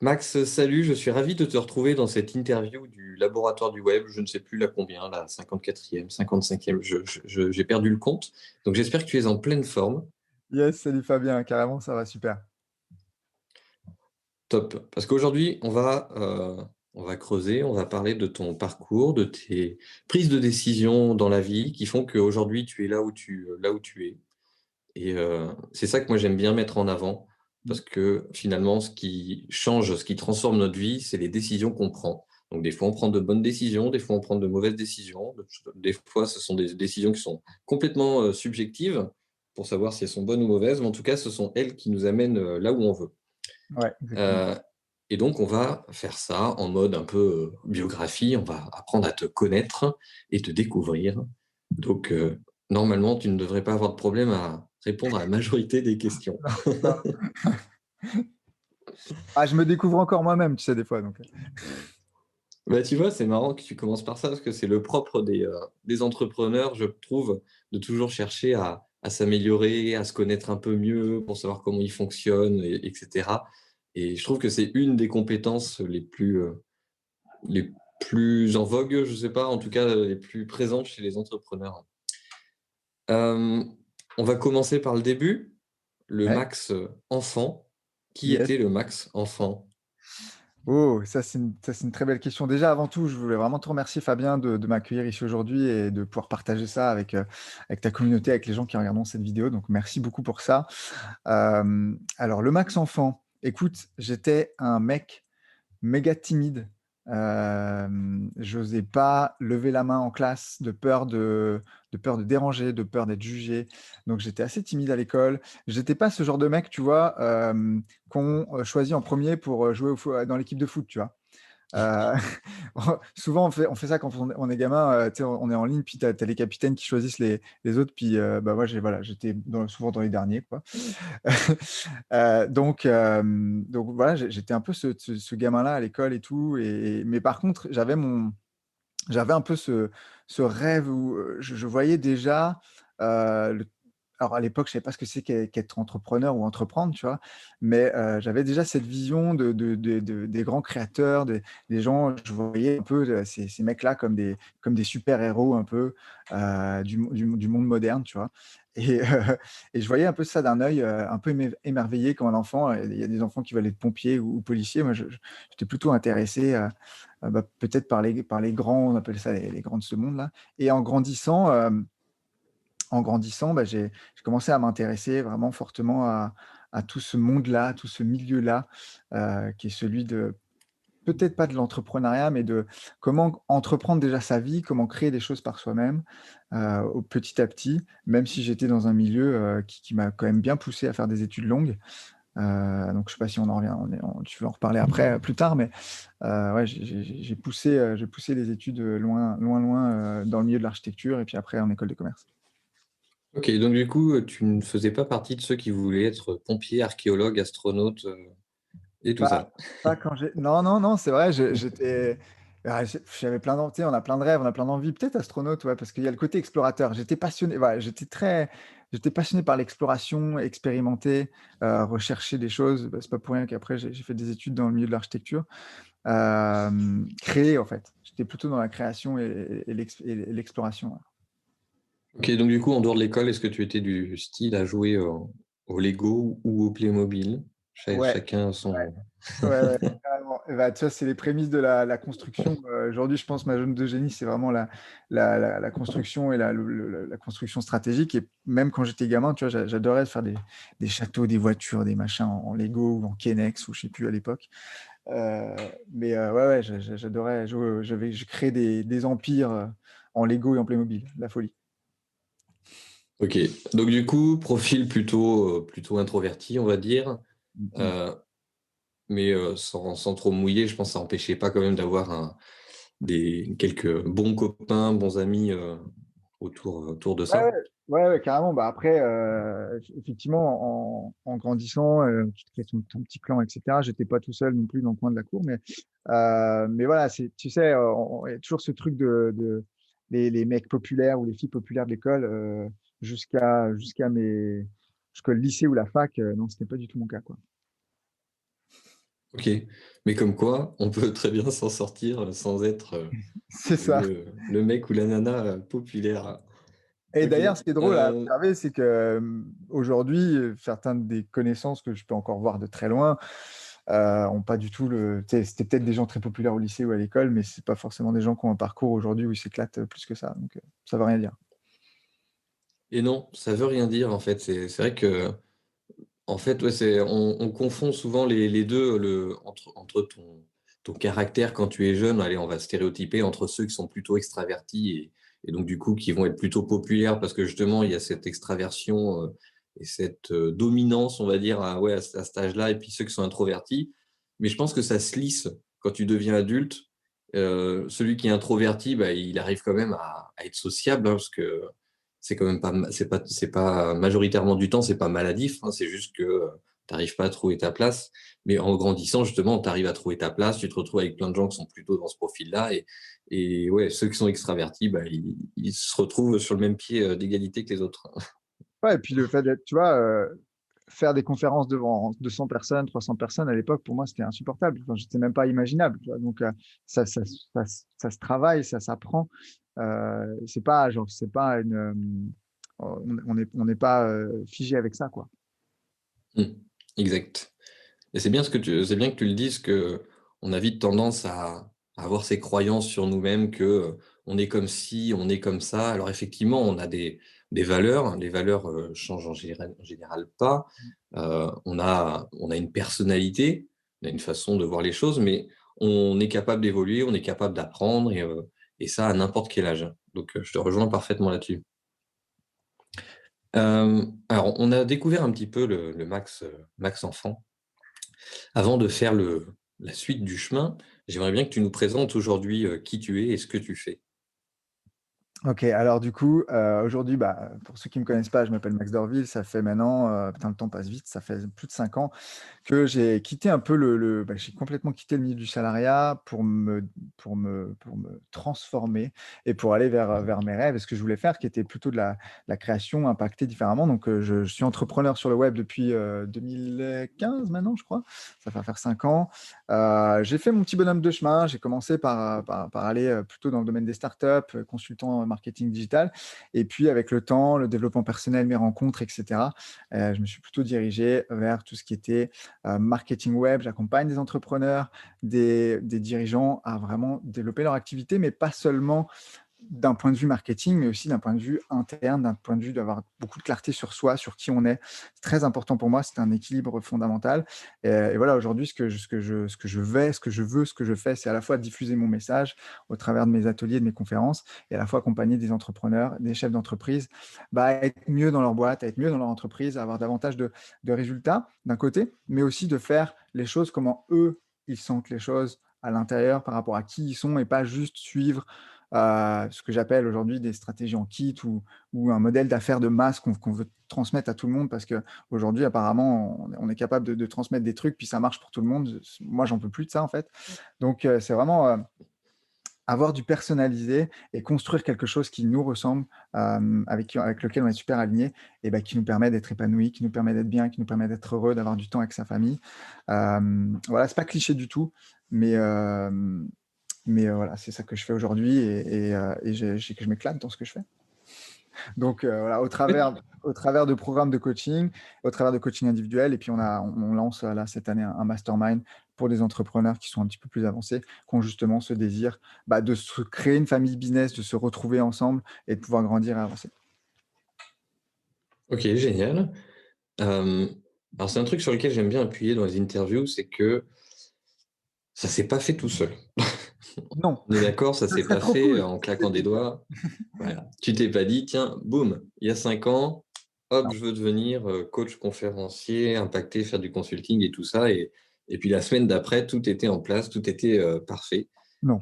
Max, salut, je suis ravi de te retrouver dans cette interview du laboratoire du web. Je ne sais plus la combien, la 54e, 55e, j'ai perdu le compte. Donc j'espère que tu es en pleine forme. Yes, salut Fabien, carrément, ça va super. Top. Parce qu'aujourd'hui, on va creuser, on va parler de ton parcours, de tes prises de décision dans la vie qui font qu'aujourd'hui tu es là où tu es. Et c'est ça que moi j'aime bien mettre en avant, Mmh. parce que finalement, ce qui change, ce qui transforme notre vie, c'est les décisions qu'on prend. Donc des fois, on prend de bonnes décisions, des fois, on prend de mauvaises décisions. Des fois, ce sont des décisions qui sont complètement subjectives pour savoir si elles sont bonnes ou mauvaises, mais en tout cas, ce sont elles qui nous amènent là où on veut. Ouais, exactement. Euh, et donc, on va faire ça en mode un peu biographie. On va apprendre à te connaître et te découvrir. Donc, normalement, tu ne devrais pas avoir de problème à répondre à la majorité des questions. Non. Ah, je me découvre encore moi-même, tu sais, des fois, donc. Bah, tu vois, c'est marrant que tu commences par ça, parce que c'est le propre des entrepreneurs, je trouve, de toujours chercher à s'améliorer, à se connaître un peu mieux pour savoir comment ils fonctionnent, etc. Et je trouve que c'est une des compétences les plus en vogue, je sais pas, en tout cas les plus présentes chez les entrepreneurs. Euh, on va commencer par le début, le Ouais, Max enfant. Qui yes. était le Max enfant? Oh, ça, c'est une très belle question. Déjà, avant tout, je voulais vraiment te remercier, Fabien, de m'accueillir ici aujourd'hui et de pouvoir partager ça avec ta communauté, avec les gens qui regarderont cette vidéo. Donc, merci beaucoup pour ça. Alors, le Max enfant, écoute, j'étais un mec méga timide. J'osais pas lever la main en classe de peur de déranger, de peur d'être jugé. Donc j'étais assez timide à l'école. J'étais pas ce genre de mec, tu vois, qu'on choisit en premier pour jouer dans l'équipe de foot, tu vois. Euh, Souvent, on fait ça quand on est gamin, tu sais, on est en ligne, puis tu as les capitaines qui choisissent les autres, puis bah, moi, voilà, j'étais souvent dans les derniers, quoi. Donc voilà, j'étais un peu ce gamin-là à l'école et tout. Mais par contre, j'avais un peu ce rêve où je voyais déjà alors à l'époque, je savais pas ce que c'est qu'être entrepreneur ou entreprendre, tu vois. Mais j'avais déjà cette vision des grands créateurs, des gens. Je voyais un peu ces mecs-là comme des super-héros un peu du monde moderne, tu vois. Et, euh, et je voyais un peu ça d'un œil un peu émerveillé comme un enfant. Il y a des enfants qui veulent être pompiers ou policiers. Moi, j'étais plutôt intéressé bah, peut-être par les grands, on appelle ça les grands de ce monde-là. Et en grandissant, bah, j'ai commencé à m'intéresser vraiment fortement à tout ce monde-là, tout ce milieu-là, qui est celui de peut-être pas de l'entrepreneuriat, mais de comment entreprendre déjà sa vie, comment créer des choses par soi-même, petit à petit, même si j'étais dans un milieu qui m'a quand même bien poussé à faire des études longues. Donc je sais pas si on en revient, tu veux en reparler après, plus tard, mais ouais, j'ai poussé les études loin, loin, loin dans le milieu de l'architecture et puis après en école de commerce. Ok, donc du coup, tu ne faisais pas partie de ceux qui voulaient être pompiers, archéologues, astronautes et tout Pas, ça. pas quand j'ai. Non, non, non, c'est vrai, j'étais. J'avais plein d'envies, on a plein de rêves, on a plein d'envies. Peut-être astronaute, ouais, parce qu'il y a le côté explorateur. J'étais passionné, voilà, j'étais passionné par l'exploration, expérimenter, rechercher des choses. Bah, c'est pas pour rien qu'après j'ai fait des études dans le milieu de l'architecture. Créer, en fait. J'étais plutôt dans la création et l'exploration, ouais. Ok, donc du coup, en dehors de l'école, est-ce que tu étais du style à jouer au Lego ou au Playmobil? Ouais, Chacun son. ouais, ouais, carrément. Et bah, tu vois, c'est les prémices de la construction. Aujourd'hui, je pense ma zone de génie, c'est vraiment la construction et la construction stratégique. Et même quand j'étais gamin, tu vois, j'adorais faire des châteaux, des voitures, des machins en Lego ou en Kenex ou je sais plus à l'époque. Mais ouais, ouais, j'adorais jouer. Je créais des empires en Lego et en Playmobil. La folie. Ok, donc du coup, profil plutôt introverti, on va dire, Mm, mm. euh, mais sans trop mouiller, je pense que ça n'empêchait pas quand même d'avoir quelques bons copains, bons amis autour de Ouais, ouais, ça. ouais, ouais, carrément. Bah après, effectivement, en grandissant, tu te crées ton petit clan, etc. J'étais pas tout seul non plus dans le coin de la cour, mais voilà, tu sais, il y a toujours ce truc de les mecs populaires ou les filles populaires de l'école jusqu'au lycée ou la fac. Non, c'était pas du tout mon cas, quoi. OK. Mais comme quoi, on peut très bien s'en sortir, sans être, C'est ça. le mec ou la nana, populaire. Et OK. d'ailleurs, ce qui est drôle à observer, c'est que, aujourd'hui, certaines des connaissances que je peux encore voir de très loin, ont pas du tout le tu sais, c'était peut-être des gens très populaires au lycée ou à l'école, mais c'est pas forcément des gens qui ont un parcours aujourd'hui où ils s'éclatent, plus que ça, donc ça veut rien dire. Et non, ça veut rien dire, en fait. C'est vrai que en fait, ouais, c'est on confond souvent les 2, entre ton caractère quand tu es jeune, allez, on va stéréotyper, entre ceux qui sont plutôt extravertis et donc du coup, qui vont être plutôt populaires parce que justement, il y a cette extraversion, et cette, dominance, on va dire, ouais, à cet âge-là et puis ceux qui sont introvertis. Mais je pense que ça se lisse quand tu deviens adulte. Celui qui est introverti, bah, il arrive quand même à être sociable, hein, parce que c'est quand même pas ma c'est pas majoritairement du temps, c'est pas maladif, hein, c'est juste que, tu arrives pas à trouver ta place. Mais en grandissant, justement, tu arrives à trouver ta place, tu te retrouves avec plein de gens qui sont plutôt dans ce profil-là et ouais, ceux qui sont extravertis, bah, ils se retrouvent sur le même pied, d'égalité que les autres. Ouais et puis le fait d'être tu vois, faire des conférences devant 200 personnes, 300 personnes à l'époque, pour moi, c'était insupportable. Enfin, c'était même pas imaginable, tu vois? Donc ça se travaille, ça s'apprend. C'est pas genre, c'est pas une, on n'est pas, figé avec ça, quoi. Mmh, exact. Et c'est bien que tu le dises qu'on a vite tendance à avoir ces croyances sur nous-mêmes que, on est comme ci, on est comme ça. Alors effectivement, on a des valeurs, hein, les valeurs, changent en général pas. On a une personnalité, on a une façon de voir les choses, mais on est capable d'évoluer, on est capable d'apprendre et ça à n'importe quel âge. Donc, je te rejoins parfaitement là-dessus. Alors on a découvert un petit peu le Max enfant. Avant de faire la suite du chemin, j'aimerais bien que tu nous présentes aujourd'hui, qui tu es et ce que tu fais. OK, alors du coup, aujourd'hui, bah, pour ceux qui me connaissent pas, je m'appelle Max Dorville, ça fait maintenant, putain le temps passe vite, ça fait plus de 5 ans que j'ai quitté un peu j'ai complètement quitté le milieu du salariat pour me transformer et pour aller vers mes rêves et ce que je voulais faire qui était plutôt de la création impactée différemment donc je suis entrepreneur sur le web depuis, 2015 maintenant je crois. Ça va faire 5 ans. J'ai fait mon petit bonhomme de chemin. J'ai commencé par aller, plutôt dans le domaine des startups, consultant en marketing digital et puis avec le temps, le développement personnel, mes rencontres et cetera, je me suis plutôt dirigé vers tout ce qui était, marketing web. J'accompagne des entrepreneurs, des dirigeants à vraiment développer leur activité, mais pas seulement d'un point de vue marketing, mais aussi d'un point de vue interne, d'un point de vue d'avoir beaucoup de clarté sur soi, sur qui on est. C'est très important pour moi, c'est un équilibre fondamental. Et voilà, aujourd'hui, ce que je veux, ce que je fais, c'est à la fois diffuser mon message au travers de mes ateliers, de mes conférences, et à la fois accompagner des entrepreneurs, des chefs d'entreprise, bah, à être mieux dans leur boîte, à être mieux dans leur entreprise, à avoir davantage de résultats d'un côté, mais aussi de faire les choses comment eux, ils sentent les choses à l'intérieur par rapport à qui ils sont et pas juste suivre ce que j'appelle aujourd'hui des stratégies en kit ou un modèle d'affaires de masse qu'on veut transmettre à tout le monde parce qu'aujourd'hui, apparemment, on est capable de transmettre des trucs, puis ça marche pour tout le monde. Moi, j'en peux plus de ça, en fait. Donc, c'est vraiment avoir du personnalisé et construire quelque chose qui nous ressemble, avec lequel on est super aligné et bah, qui nous permet d'être épanoui, qui nous permet d'être bien, qui nous permet d'être heureux, d'avoir du temps avec sa famille. Voilà, c'est pas cliché du tout, mais voilà, c'est ça que je fais aujourd'hui et je m'éclate dans ce que je fais. Donc voilà, Ouais. au travers de programmes de coaching, au travers de coaching individuel et puis on lance là cette année un mastermind pour des entrepreneurs qui sont un petit peu plus avancés, qui ont justement ce désir, bah, de se créer une famille business, de se retrouver ensemble et de pouvoir grandir et avancer. OK, génial. Hem, alors c'est un truc sur lequel j'aime bien appuyer dans les interviews, c'est que ça s'est pas fait tout seul. Non, On est d'accord, ça ce s'est serait pas trop fait cool. en claquant des doigts. Voilà. Tu t'es pas dit: «Tiens, boum, il y a 5 ans, hop, Non, je veux devenir, coach conférencier, impacter, faire du consulting et tout ça» et puis la semaine d'après, tout était en place, tout était, parfait. non.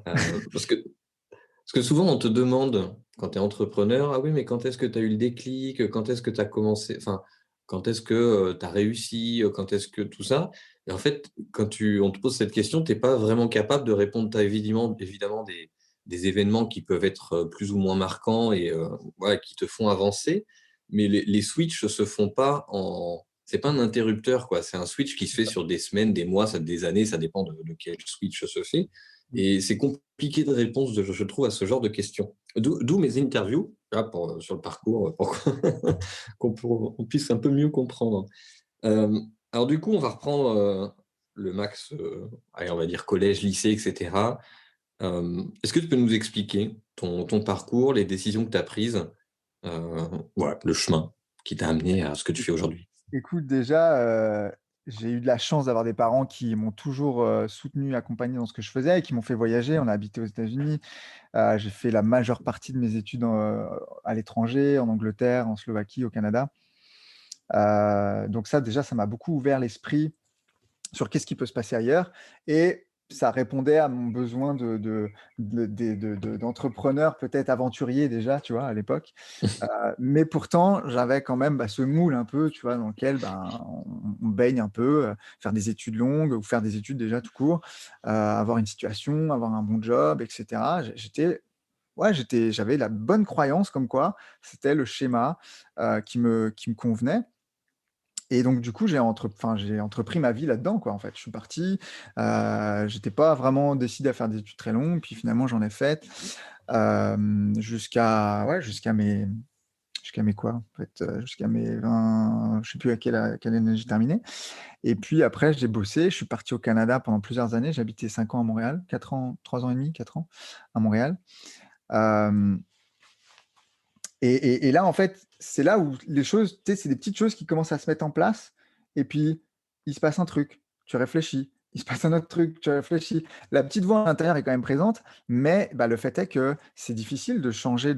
Parce que souvent on te demande, quand tu es entrepreneur: «Ah oui, mais quand est-ce que tu as eu le déclic? Quand est-ce que tu as commencé?» enfin, quand est-ce que, tu as réussi? Quand est-ce que tout ça? Et en fait, on te pose cette question, tu es pas vraiment capable de répondre. Tu as évidemment des événements qui peuvent être, plus ou moins marquants et voilà, qui te font avancer, mais les switches se font pas c'est pas un interrupteur, quoi. C'est un switch qui se fait sur des semaines, des mois, des années, ça dépend de quel switch se fait. Et c'est compliqué de répondre, je trouve, à ce genre de questions. D'où mes interviews, là, sur le parcours, pour qu'on puisse un peu mieux comprendre. Alors du coup, on va reprendre le max, allez, on va dire collège, lycée, etc. Est-ce que tu peux nous expliquer ton parcours, les décisions que tu as prises, voilà, le chemin qui t'a amené à ce que tu fais aujourd'hui? Écoute, déjà, j'ai eu de la chance d'avoir des parents qui m'ont toujours, soutenu, accompagné dans ce que je faisais et qui m'ont fait voyager. On a habité aux États-Unis, j'ai fait la majeure partie de mes études à l'étranger, en Angleterre, en Slovaquie, au Canada. Donc ça, déjà, ça m'a beaucoup ouvert l'esprit sur qu'est-ce qui peut se passer ailleurs et ça répondait à mon besoin d'entrepreneur, peut-être aventurier déjà, tu vois, à l'époque. Mais pourtant, j'avais quand même, ce moule un peu, tu vois, dans lequel, on baigne un peu, faire des études longues ou faire des études déjà tout court, avoir une situation, avoir un bon job et cetera. J'avais la bonne croyance comme quoi c'était le schéma, qui me convenait et donc du coup, j'ai entrepris ma vie là-dedans, quoi, en fait. Je suis parti, j'étais pas vraiment décidé à faire des études très longues, puis finalement j'en ai faites, jusqu'à mes quoi, en fait, jusqu'à mes 20, je sais plus à quelle année j'ai terminé et puis après j'ai bossé, je suis parti au Canada pendant plusieurs années. J'ai habité 5 ans à Montréal, 4 ans, 3 ans et demi, 4 ans à Montréal. Hem et là, en fait, c'est là où les choses, tu sais, c'est des petites choses qui commencent à se mettre en place et puis il se passe un truc, tu réfléchis, il se passe un autre truc, tu réfléchis. La petite voix à l'intérieur est quand même présente, mais le fait est que c'est difficile de changer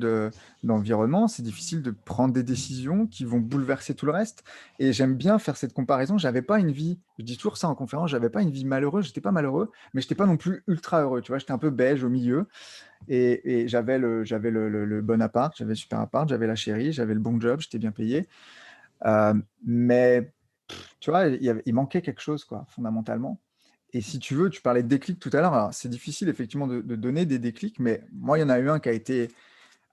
d'environnement, c'est difficile de prendre des décisions qui vont bouleverser tout le reste et j'aime bien faire cette comparaison. J'avais pas une vie, je dis toujours ça en conférence, j'avais pas une vie malheureuse, j'étais pas malheureux, mais j'étais pas non plus ultra heureux, tu vois? J'étais un peu beige au milieu et j'avais le bon appart, j'avais le super appart, j'avais la chérie, j'avais le bon job, j'étais bien payé. Mais tu vois, il manquait quelque chose quoi, fondamentalement et si tu veux, tu parlais de déclic tout à l'heure. Alors c'est difficile effectivement de donner des déclics, mais moi, il y en a eu un qui a été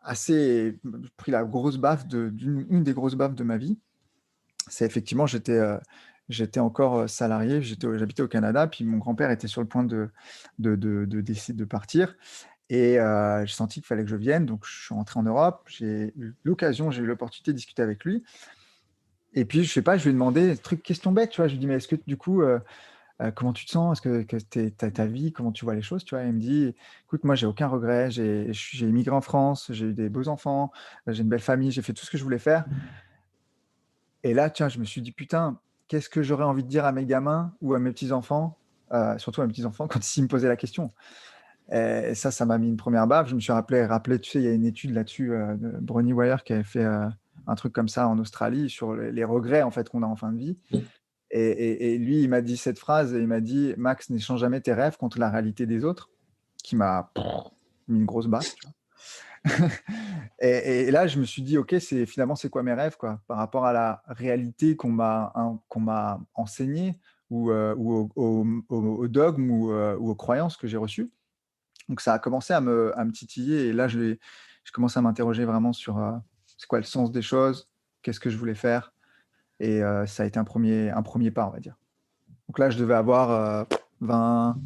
assez pris la grosse baffe une des grosses baffes de ma vie. C'est effectivement, j'étais encore, salarié, j'habitais au Canada, puis mon grand-père était sur le point de décider de partir et j'ai senti qu'il fallait que je vienne, donc je suis rentré en Europe. J'ai eu l'opportunité de discuter avec lui et puis je sais pas, je lui ai demandé un truc question bête, tu vois? Je lui ai dit: «Mais est-ce que du coup, comment tu te sens? Est-ce que ta vie, comment tu vois les choses?» Tu vois? Il me dit: «Écoute, moi j'ai aucun regret, j'ai immigré en France, j'ai eu des beaux enfants, j'ai une belle famille, j'ai fait tout ce que je voulais faire». Et là, tiens, je me suis dit: «Putain, qu'est-ce que j'aurais envie de dire à mes gamins ou à mes petits-enfants?» Surtout à mes petits-enfants quand s'ils me posaient la question. Et ça m'a mis une première baffe. Je me suis rappelé, tu sais, il y a une étude là-dessus, de Bronnie Ware qui avait fait, un truc comme ça en Australie sur les regrets, en fait, qu'on a en fin de vie. Et lui, il m'a dit cette phrase et il m'a dit: «Max, n'échange jamais tes rêves contre la réalité des autres», qui m'a mis une grosse baffe, tu vois? Et là, je me suis dit: «OK, c'est quoi mes rêves, quoi?» Par rapport à la réalité qu'on m'a enseignée ou au dogme ou aux croyances que j'ai reçues. Donc ça a commencé à me titiller et là, je commençais à m'interroger vraiment sur, c'est quoi le sens des choses? Qu'est-ce que je voulais faire? Et ça a été un premier pas, on va dire. Donc là, je devais avoir, 20,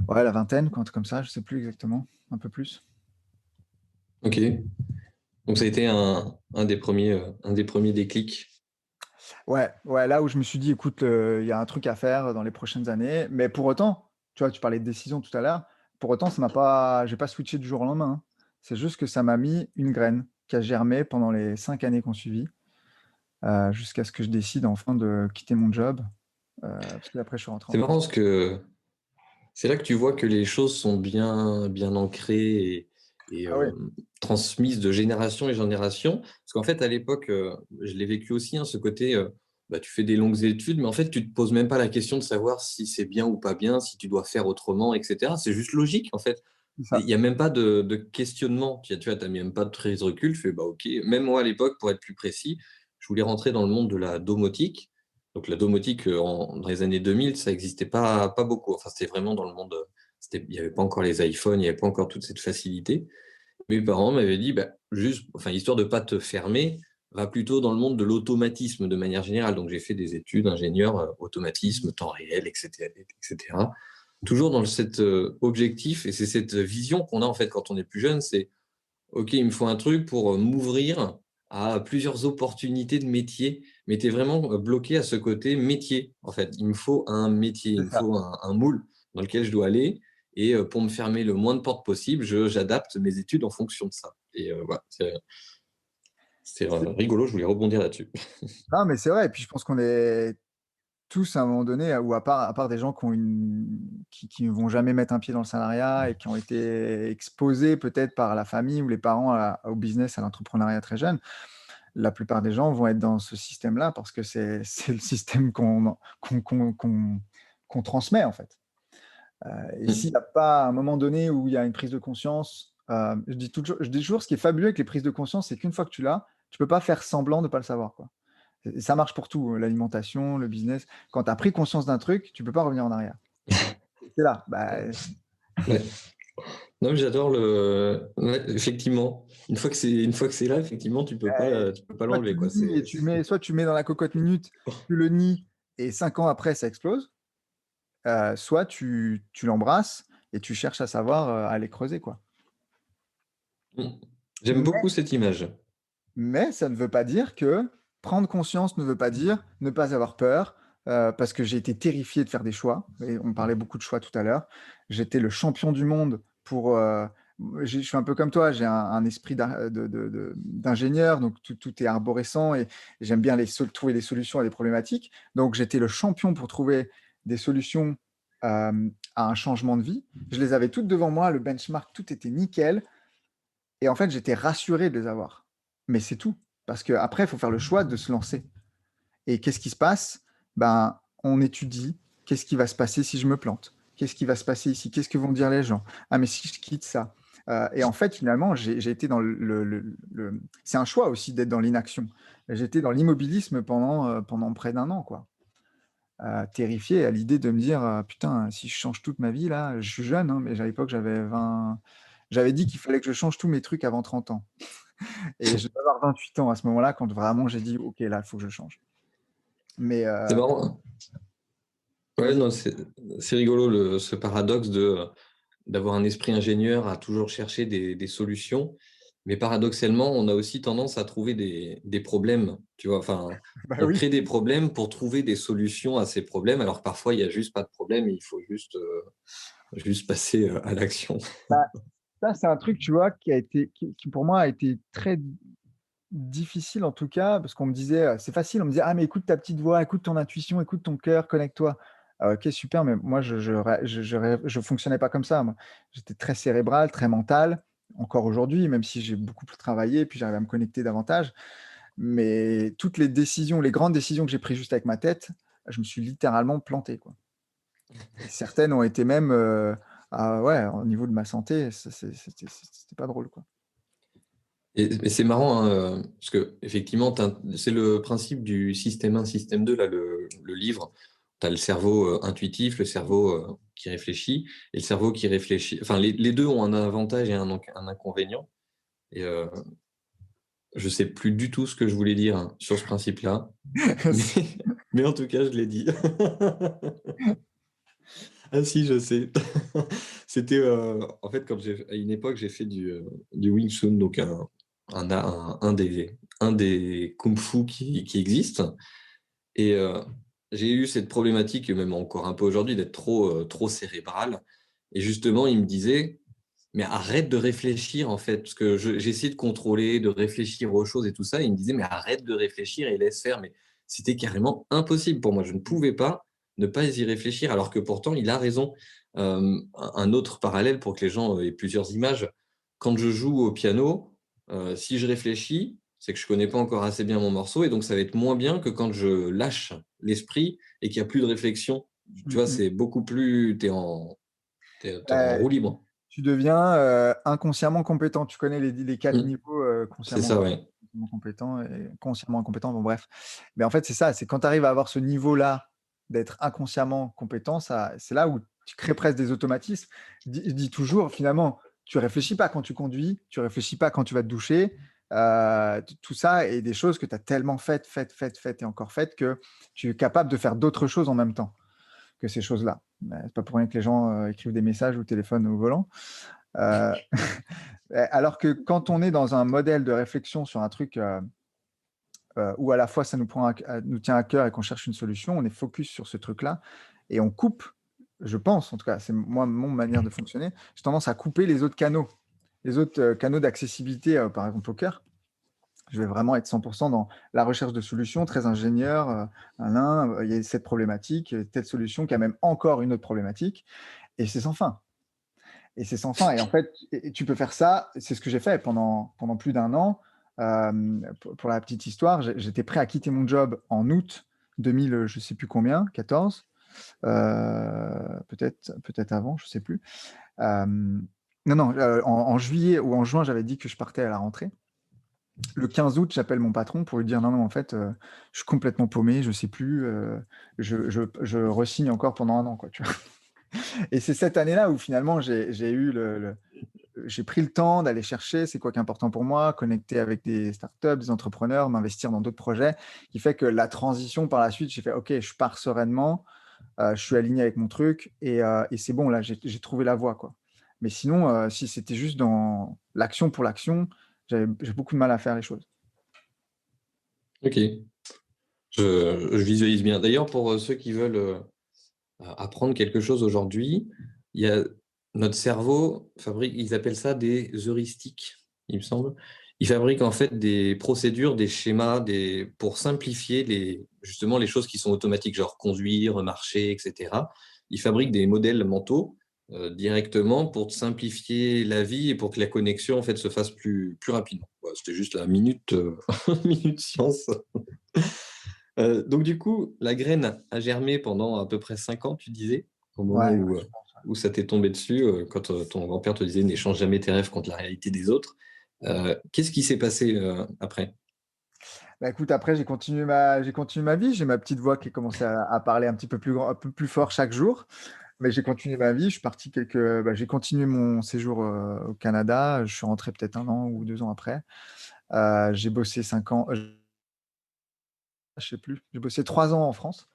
ouais, la vingtaine, quoi, un truc comme ça, je sais plus exactement, un peu plus. OK. Donc ça a été un des premiers déclics. Ouais, ouais, là où je me suis dit: «Écoute, il y a un truc à faire dans les prochaines années», mais pour autant, tu vois, tu parlais de décision tout à l'heure, pour autant j'ai pas switché du jour au lendemain, hein. C'est juste que ça m'a mis une graine qui a germé pendant les 5 années qui ont suivi, jusqu'à ce que je décide enfin de quitter mon job, parce qu'après je suis rentré en C'est marrant France. parce que c'est là que tu vois que les choses sont bien ancrées et Ah oui, transmises de génération en génération. Parce qu'en fait, à l'époque, je l'ai vécu aussi, hein, ce côté, tu fais des longues études, mais en fait, tu te poses même pas la question de savoir si c'est bien ou pas bien, si tu dois faire autrement et cetera. C'est juste logique, en fait. c'est Il ça. y a même pas de questionnement. Tu vois, tu as même pas de prise de recul, tu fais: «Bah, OK». Même moi, à l'époque, pour être plus précis, je voulais rentrer dans le monde de la domotique. Donc la domotique, dans les années 2000, ça existait pas beaucoup. Enfin, c'était vraiment dans le monde, il y avait pas encore les iPhones, il y avait pas encore toute cette facilité. Mes parents m'avaient dit: «Bah, juste enfin, histoire de pas te fermer, va plutôt dans le monde de l'automatisme de manière générale. Donc, j'ai fait des études ingénieur, automatisme, temps réel, etc., etc. Toujours dans cet objectif, et c'est cette vision qu'on a en fait quand on est plus jeune, c'est OK, il me faut un truc pour m'ouvrir à plusieurs opportunités de métier, mais tu es vraiment bloqué à ce côté métier, en fait. Il me faut un métier, il C'est me ça. faut un moule dans lequel je dois aller et pour me fermer le moins de portes possible, j'adapte mes études en fonction de ça et voilà, c'est C'est- rigolo, je voulais rebondir là-dessus. Non, mais c'est vrai. Et puis je pense qu'on est tous à un moment donné, ou à part des gens qui ne vont jamais mettre un pied dans le salariat et qui ont été exposés peut-être par la famille ou les parents au business, à l'entrepreneuriat très jeune. La plupart des gens vont être dans ce système-là parce que c'est le système qu'on transmet en fait. Et s'il n'y a pas un moment donné où il y a une prise de conscience, je dis toujours, ce qui est fabuleux avec les prises de conscience, c'est qu'une fois que tu l'as, tu peux pas faire semblant de pas le savoir, quoi. Et ça marche pour tout, l'alimentation, le business. Quand tu as pris conscience d'un truc, tu peux pas revenir en arrière. C'est là. Bah, Ouais. Non, mais j'adore ouais, effectivement. Une fois que c'est là, effectivement, tu peux pas soit tu l'enlever, quoi. le nies et soit tu mets dans la cocotte minute, tu le nies et 5 ans après, ça explose. Soit tu l'embrasses et tu cherches à savoir, à aller creuser, quoi. Mm. J'aime Mais beaucoup cette image. mais ça ne veut pas dire que prendre conscience ne veut pas dire ne pas avoir peur, parce que j'ai été terrifié de faire des choix et on parlait beaucoup de choix tout à l'heure. J'étais le champion du monde pour, je suis un peu comme toi, j'ai un esprit d'ingénieur, donc tout est arborescent et j'aime bien trouver des solutions à des problématiques. Donc j'étais le champion pour trouver des solutions, à un changement de vie. Je les avais toutes devant moi, le benchmark, tout était nickel. Et en fait, j'étais rassuré de les avoir. Mais c'est tout. Parce qu'après, il faut faire le choix de se lancer. Et qu'est-ce qui se passe? Ben, on étudie. Qu'est-ce qui va se passer si je me plante? Qu'est-ce qui va se passer ici? Qu'est-ce que vont dire les gens? Ah, mais si je quitte ça? Et en fait, finalement, j'ai été dans c'est un choix aussi d'être dans l'inaction. J'étais dans l'immobilisme pendant près d'un an, quoi. Terrifié à l'idée de me dire, putain, si je change toute ma vie, là, je suis jeune, hein, mais à l'époque, j'avais dit qu'il fallait que je change tous mes trucs avant 30 ans. Et je devais avoir 28 ans à ce moment-là, quand vraiment j'ai dit, OK, là, il faut que je change. Mais C'est marrant, hein. Ouais, vas-y. non, c'est rigolo ce paradoxe d'avoir un esprit ingénieur à toujours chercher des solutions. Mais paradoxalement, on a aussi tendance à trouver des problèmes, tu vois. Enfin, Bah on oui. crée des problèmes pour trouver des solutions à ces problèmes, alors que parfois, il n'y a juste pas de problème, et il faut juste passer à l'action. Bah, ça, c'est un truc, tu vois, qui pour moi a été très difficile en tout cas, parce qu'on me disait, c'est facile, on me disait, ah, mais écoute ta petite voix, écoute ton intuition, écoute ton cœur, connecte-toi. Ah, ok, super, mais moi, je fonctionnais pas comme ça, moi. J'étais très cérébral, très mental, encore aujourd'hui, même si j'ai beaucoup plus travaillé, puis j'arrive à me connecter davantage. Mais toutes les décisions, les grandes décisions que j'ai prises juste avec ma tête, je me suis littéralement planté, quoi. Et certaines ont été même, ouais, au niveau de ma santé, c'était pas drôle, quoi. Et c'est marrant, hein, parce que effectivement, c'est le principe du système 1, système 2, là, le livre. Tu as le cerveau intuitif, le cerveau qui réfléchit, et le cerveau qui réfléchit. Enfin, les deux ont un avantage et un inconvénient. Et je sais plus du tout ce que je voulais dire hein, sur ce principe-là, mais, mais en tout cas, je l'ai dit. Ah si, je sais. C'était en fait à une époque j'ai fait du Wing Chun, donc un des kung-fu qui existent. Et j'ai eu cette problématique, même encore un peu aujourd'hui, d'être trop cérébral. Et justement, il me disait, mais arrête de réfléchir en fait, parce que j'essaie de contrôler, de réfléchir aux choses et tout ça. Et il me disait, mais arrête de réfléchir et laisse faire. Mais c'était carrément impossible pour moi. Je ne pouvais pas ne pas y réfléchir, alors que pourtant, il a raison. Un autre parallèle pour que les gens aient plusieurs images. Quand je joue au piano, si je réfléchis, c'est que je connais pas encore assez bien mon morceau et donc ça va être moins bien que quand je lâche l'esprit et qu'il y a plus de réflexion. Tu Mmh vois, mh. c'est beaucoup plus, t'es en roue libre. Tu deviens, inconsciemment compétent. Tu connais les 4 Mmh. niveaux, C'est consciemment ça, ouais. compétent et consciemment incompétent, bon bref. Mais en fait, c'est ça, c'est quand tu arrives à avoir ce niveau-là, d'être inconsciemment compétent, c'est là où tu crées presque des automatismes. Je dis toujours finalement, tu réfléchis pas quand tu conduis, tu réfléchis pas quand tu vas te doucher, Tout ça est des choses que tu as tellement faites et encore faites que tu es capable de faire d'autres choses en même temps que ces choses-là. C'est pas pour rien que les gens écrivent des messages ou téléphonent au volant. Euh, alors que quand on est dans un modèle de réflexion sur un truc où à la fois ça nous tient à cœur et qu'on cherche une solution, on est focus sur ce truc-là et on coupe, je pense, en tout cas, c'est moi mon manière de fonctionner, j'ai tendance à couper les autres canaux. Les autres canaux d'accessibilité, par exemple au cœur, je vais vraiment être 100% dans la recherche de solutions, très ingénieur. Alain, il y a cette problématique, telle solution qui a même encore une autre problématique, et c'est sans fin. Et c'est sans fin. Et en fait, tu peux faire ça, c'est ce que j'ai fait pendant plus d'un an. Pour la petite histoire, j'étais prêt à quitter mon job en août 2000, je ne sais plus combien, 14, peut-être avant, je ne sais plus. Non, en juillet ou en juin, j'avais dit que je partais à la rentrée. Le 15 août, j'appelle mon patron pour lui dire non, en fait, je suis complètement paumé, je ne sais plus, je re-signe encore pendant un an, quoi, tu vois. Et c'est cette année-là où finalement j'ai pris le temps d'aller chercher c'est quoi qui est important pour moi, connecter avec des startups, des entrepreneurs, m'investir dans d'autres projets, qui fait que la transition par la suite, j'ai fait OK, je pars sereinement, je suis aligné avec mon truc et c'est bon, là, j'ai trouvé la voie, quoi. Mais sinon, si c'était juste dans l'action pour l'action, j'ai beaucoup de mal à faire les choses. Ok, je visualise bien. D'ailleurs, pour ceux qui veulent apprendre quelque chose aujourd'hui, il y a notre cerveau fabrique, ils appellent ça des heuristiques, il me semble. Il fabrique en fait des procédures, des schémas, pour simplifier justement les choses qui sont automatiques, genre conduire, marcher, etc. Il fabrique des modèles mentaux directement pour te simplifier la vie et pour que la connexion en fait se fasse plus rapidement. Voilà, c'était juste la minute, minute science. Donc du coup, la graine a germé pendant à peu près 5 ans, tu disais, au moment Ouais, où ça t'est tombé dessus, quand ton grand-père te disait n'échange jamais tes rêves contre la réalité des autres. Qu'est-ce qui s'est passé après? bah, écoute, après, j'ai continué ma vie. J'ai ma petite voix qui a commencé à parler un petit peu plus grand, un peu plus fort chaque jour. Mais j'ai continué ma vie. Je suis parti j'ai continué mon séjour au Canada. Je suis rentré peut-être un an ou 2 ans après. J'ai bossé 5 ans, je sais plus. J'ai bossé 3 ans en France.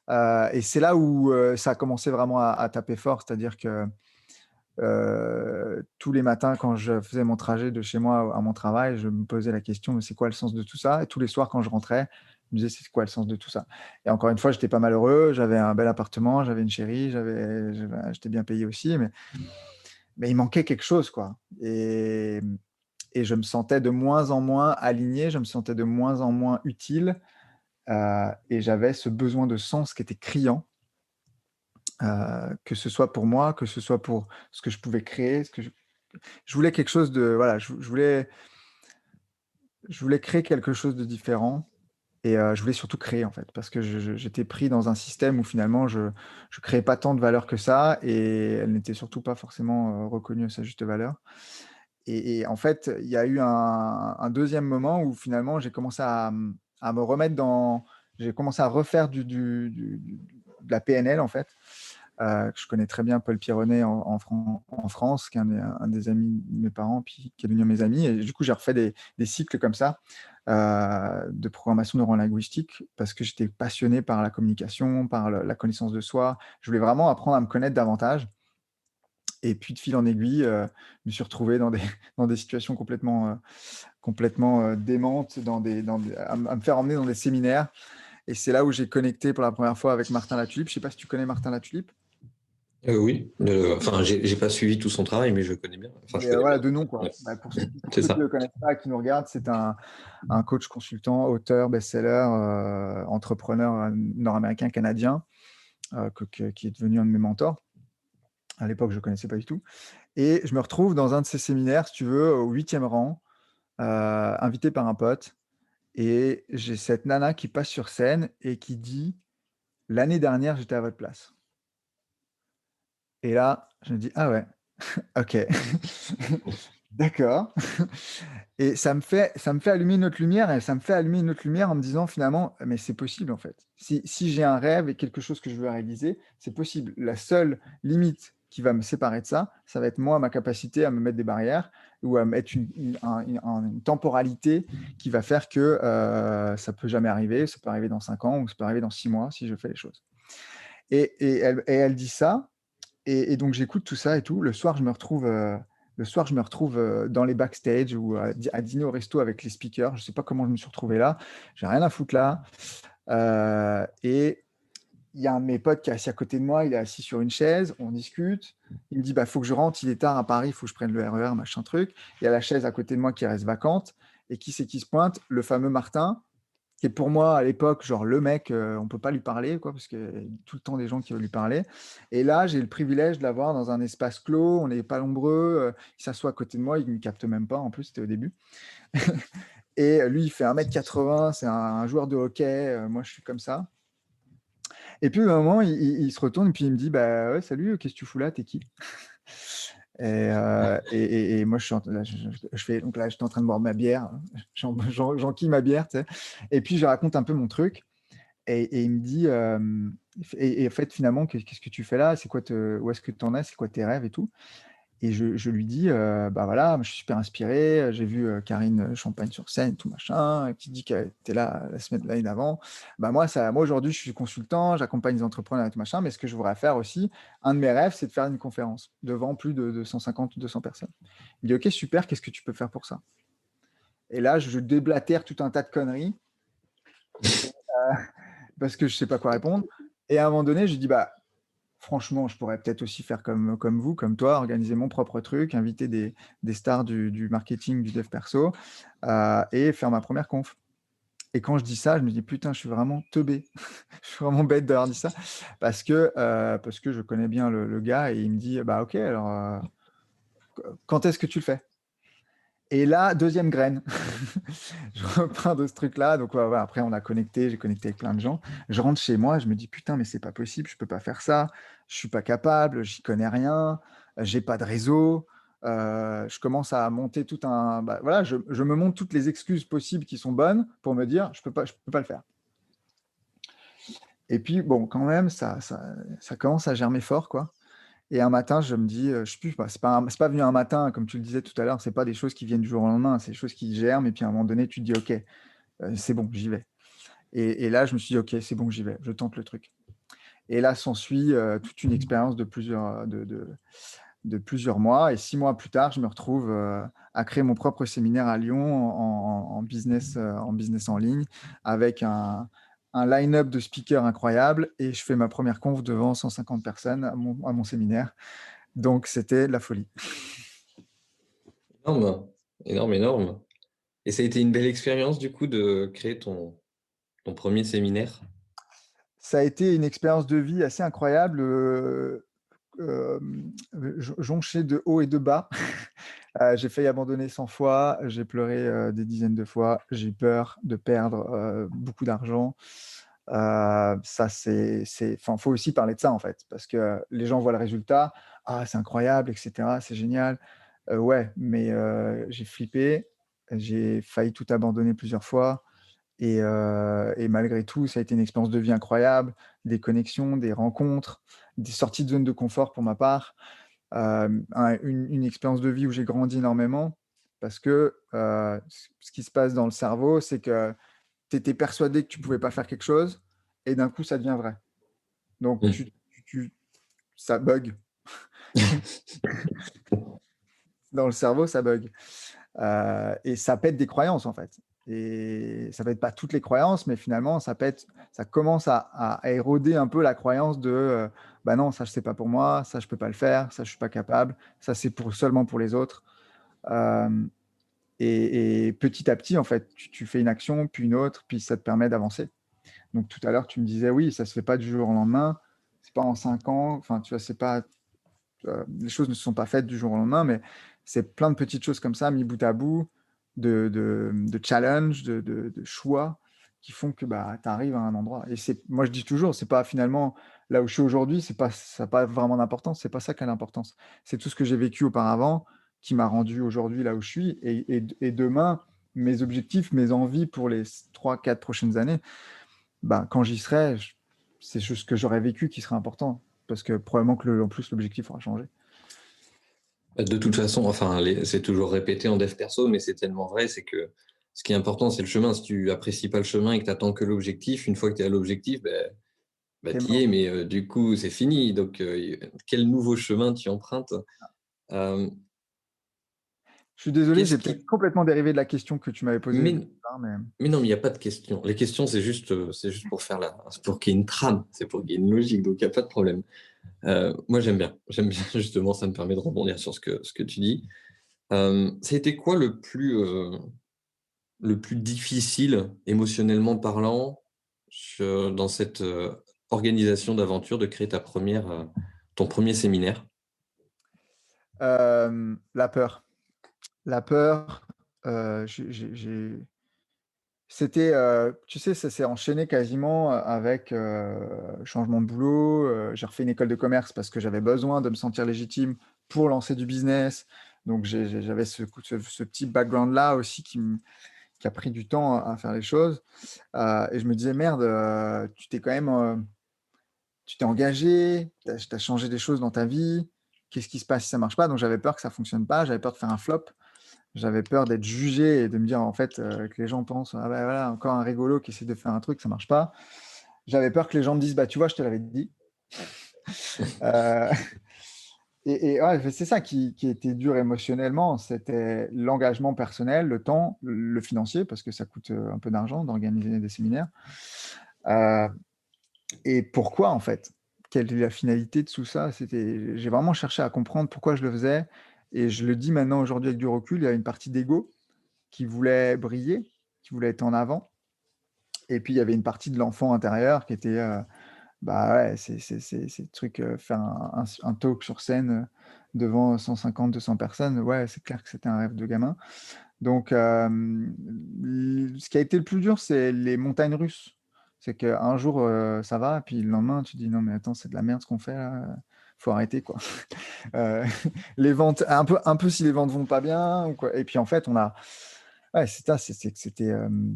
Et c'est là où ça a commencé vraiment à taper fort. C'est-à-dire que tous les matins, quand je faisais mon trajet de chez moi à mon travail, je me posais la question, mais c'est quoi le sens de tout ça? Et tous les soirs, quand je rentrais, je me disais, c'est quoi le sens de tout ça? Et encore une fois, j'étais pas malheureux, j'avais un bel appartement, j'avais une chérie, j'étais bien payé aussi, mais il manquait quelque chose, quoi. Et je me sentais de moins en moins aligné, je me sentais de moins en moins utile, et j'avais ce besoin de sens qui était criant, que ce soit pour moi, que ce soit pour ce que je pouvais créer, je voulais quelque chose de voilà, je voulais créer quelque chose de différent et je voulais surtout créer, en fait, parce que j'étais pris dans un système où finalement je créais pas tant de valeur que ça et elle n'était surtout pas forcément, reconnue à sa juste valeur et en fait, il y a eu un 2e moment où finalement à me remettre dans j'ai commencé à refaire de la PNL, en fait. Que je connais très bien, Paul Pironnet en France, qui est un des amis de mes parents, puis qui est devenu mes amis. Et du coup, j'ai refait des cycles comme ça de programmation neurolinguistique parce que j'étais passionné par la communication, par la connaissance de soi. Je voulais vraiment apprendre à me connaître davantage. Et puis, de fil en aiguille, je me suis retrouvé dans des, dans des situations complètement démentes, à me faire emmener dans des séminaires. Et c'est là où j'ai connecté pour la première fois avec Martin Latulippe. Je ne sais pas si tu connais Martin Latulippe. Oui, enfin, j'ai pas suivi tout son travail, mais je connais bien. Enfin, je Mais connais voilà, bien. de nom, quoi. Ouais, Bah, pour c'est ceux qui ne ça. le connaissent pas et qui nous regardent, c'est un coach consultant, auteur, best-seller, entrepreneur nord-américain, canadien, qui est devenu un de mes mentors. À l'époque, je ne connaissais pas du tout. Et je me retrouve dans un de ces séminaires, si tu veux, au 8e rang, invité par un pote. Et j'ai cette nana qui passe sur scène et qui dit: «L'année dernière, j'étais à votre place». Et là, je me dis: «Ah ouais, OK, d'accord». Et ça me fait allumer une autre lumière et ça me fait allumer une autre lumière en me disant finalement: «Mais c'est possible en fait. Si j'ai un rêve et quelque chose que je veux réaliser, c'est possible. La seule limite qui va me séparer de ça. Ça va être moi, ma capacité à me mettre des barrières ou à mettre une temporalité qui va faire que ça peut jamais arriver. Ça peut arriver dans 5 ans ou ça peut arriver dans 6 mois si je fais les choses. Et elle dit ça. Et donc j'écoute tout ça et tout. Le soir, je me retrouve dans les backstage ou à dîner au resto avec les speakers. Je sais pas comment je me suis retrouvé là. J'ai rien à foutre là. Et il y a un de mes potes qui est assis à côté de moi. Il est assis sur une chaise. On discute. Il me dit, bah, faut que je rentre. Il est tard à Paris. Il faut que je prenne le RER, machin truc. Il y a la chaise à côté de moi qui reste vacante. Et qui c'est qui se pointe? Le fameux Martin, qui est pour moi à l'époque, genre le mec, on peut pas lui parler, quoi, parce qu'il y a tout le temps des gens qui veulent lui parler. Et là, j'ai le privilège de l'avoir dans un espace clos, on n'est pas nombreux, il s'assoit à côté de moi, il ne me capte même pas, en plus, c'était au début. Et lui, il fait 1,80 m, c'est un joueur de hockey, moi je suis comme ça. Et puis, à un moment, il se retourne et puis il me dit, bah ouais, salut, qu'est-ce que tu fous là, t'es qui? Et moi, là, je fais, donc là, j'étais en train de boire ma bière, j'enquille ma bière, tu sais. Et puis, je raconte un peu mon truc. Et il me dit, et en fait, finalement, qu'est-ce que tu fais là? C'est quoi où est-ce que tu en es? C'est quoi tes rêves et tout? Et je lui dis, bah voilà, moi, je suis super inspiré. J'ai vu Karine Champagne sur scène, tout machin, qui dit qu'elle était là l'année d'avant. Bah moi aujourd'hui, je suis consultant, j'accompagne les entrepreneurs et tout machin. Mais ce que je voudrais faire aussi, un de mes rêves, c'est de faire une conférence devant plus de 150 ou 200 personnes. Il me dit, ok, super, qu'est-ce que tu peux faire pour ça? Et là, je déblatère tout un tas de conneries parce que je sais pas quoi répondre. Et à un moment donné, je dis, bah, franchement, je pourrais peut-être aussi faire comme vous, comme toi, organiser mon propre truc, inviter des stars du marketing, du dev perso, et faire ma première conf. Et quand je dis ça, je me dis, putain, je suis vraiment teubé. Je suis vraiment bête d'avoir dit ça. Parce que je connais bien le gars et il me dit, bah ok, alors quand est-ce que tu le fais? Et là, deuxième graine. Je reprends de ce truc-là. Donc, ouais, après, j'ai connecté avec plein de gens. Je rentre chez moi, je me dis, putain, mais c'est pas possible, je peux pas faire ça. Je suis pas capable, j'y connais rien, j'ai pas de réseau. Je commence à monter tout un. Bah, voilà, je me montre toutes les excuses possibles qui sont bonnes pour me dire, je peux pas le faire. Et puis, bon, quand même, ça commence à germer fort, quoi. Et un matin, je me dis, je sais plus, bah, c'est pas venu un matin, comme tu le disais tout à l'heure, c'est pas des choses qui viennent du jour au lendemain, c'est des choses qui germent, et puis à un moment donné, tu te dis, ok, c'est bon, j'y vais. Et là, je me suis dit, ok, c'est bon, j'y vais, je tente le truc. Et là, s'ensuit toute une expérience de plusieurs mois. Et 6 mois plus tard, je me retrouve à créer mon propre séminaire à Lyon en business, en business en ligne, avec un line-up de speakers incroyable. Et je fais ma première conf devant 150 personnes à mon séminaire. Donc, c'était de la folie. Énorme, énorme, énorme. Et ça a été une belle expérience, du coup, de créer ton premier séminaire? Ça a été une expérience de vie assez incroyable, jonchée de hauts et de bas. J'ai failli abandonner 100 fois, j'ai pleuré des dizaines de fois, j'ai eu peur de perdre beaucoup d'argent. Ça, enfin, faut aussi parler de ça en fait, parce que les gens voient le résultat, ah, c'est incroyable, etc., c'est génial. Ouais, mais j'ai flippé, j'ai failli tout abandonner plusieurs fois. Et malgré tout, ça a été une expérience de vie incroyable, des connexions, des rencontres, des sorties de zone de confort pour ma part, une expérience de vie où j'ai grandi énormément parce que ce qui se passe dans le cerveau, c'est que tu étais persuadé que tu pouvais pas faire quelque chose et d'un coup, ça devient vrai. Donc, Mmh. ça bug. Dans le cerveau, ça bug. Et ça pète des croyances, en fait. Et ça pète pas toutes les croyances, mais finalement, ça commence à éroder un peu la croyance de bah non, ça, c'est pas pour moi, ça, je peux pas le faire, ça, je suis pas capable, ça, c'est seulement pour les autres. Euh, et petit à petit, en fait, tu fais une action, puis une autre, puis ça te permet d'avancer. Donc tout à l'heure, tu me disais, oui, ça se fait pas du jour au lendemain, c'est pas en 5 ans, enfin, tu vois, c'est pas, les choses ne se sont pas faites du jour au lendemain, mais c'est plein de petites choses comme ça, mis bout à bout, de challenge, de choix, qui font que bah, tu arrives à un endroit. Et moi, je dis toujours, c'est pas finalement là où je suis aujourd'hui, ça n'a pas vraiment d'importance, c'est pas ça qui a l'importance. C'est tout ce que j'ai vécu auparavant qui m'a rendu aujourd'hui là où je suis. Et demain, mes objectifs, mes envies pour les 3, 4 prochaines années, bah, quand j'y serai, c'est juste ce que j'aurais vécu qui serait important. parce que probablement que en plus l'objectif aura changé. De toute façon, enfin, c'est toujours répété en dev perso, mais c'est tellement vrai, c'est que ce qui est important, c'est le chemin. Si tu apprécies pas le chemin et que tu attends que l'objectif, une fois que tu es à l'objectif, T'es tu y mort. es, mais du coup, c'est fini. Donc, quel nouveau chemin tu empruntes? Euh, Je suis désolé, qu'est-ce j'ai peut-être qui... complètement dérivé de la question que tu m'avais posée au Mais, départ, mais mais non, mais il n'y a pas de question. Les questions, c'est juste pour faire c'est pour qu'il y ait une trame, c'est pour qu'il y ait une logique, donc il n'y a pas de problème. Moi, j'aime bien. J'aime bien, justement, ça me permet de rebondir sur ce que tu dis. Ça a été quoi le plus difficile, émotionnellement parlant, dans cette organisation d'aventure, de créer ton premier séminaire? la peur. La peur, c'était, tu sais, ça s'est enchaîné quasiment avec, changement de boulot, j'ai refait une école de commerce parce que j'avais besoin de me sentir légitime pour lancer du business. Donc j'avais ce petit background-là aussi qui a pris du temps à faire les choses, et je me disais: «Merde, tu t'es quand même, tu t'es engagé, tu as changé des choses dans ta vie. Qu'est-ce qui se passe si ça marche pas?» Donc j'avais peur que ça fonctionne pas, j'avais peur de faire un flop. J'avais peur d'être jugé et de me dire, en fait, que les gens pensent: «Ah bah, voilà, encore un rigolo qui essaie de faire un truc, ça marche pas». J'avais peur que les gens me disent: «Bah, tu vois, je te l'avais dit». Heu et ouais, c'est ça qui était dur émotionnellement, c'était l'engagement personnel, le temps, le financier, parce que ça coûte, un peu d'argent d'organiser des séminaires. Heu et pourquoi, en fait? Quelle est la finalité de tout ça? J'ai vraiment cherché à comprendre pourquoi je le faisais et je le dis maintenant aujourd'hui avec du recul, il y a une partie d'ego qui voulait briller, qui voulait être en avant. Et puis il y avait une partie de l'enfant intérieur qui était, bah, ouais, c'est le truc, faire un talk sur scène, devant 150-200 personnes, ouais, c'est clair que c'était un rêve de gamin. Donc ce qui a été le plus dur, c'est les montagnes russes. C'est qu'un jour, ça va, puis le lendemain, tu dis: «Non mais attends, c'est de la merde ce qu'on fait là, faut arrêter quoi». Heu, les ventes un peu si les ventes vont pas bien ou quoi et puis en fait, on a ouais, c'est ça, c'est que c'était,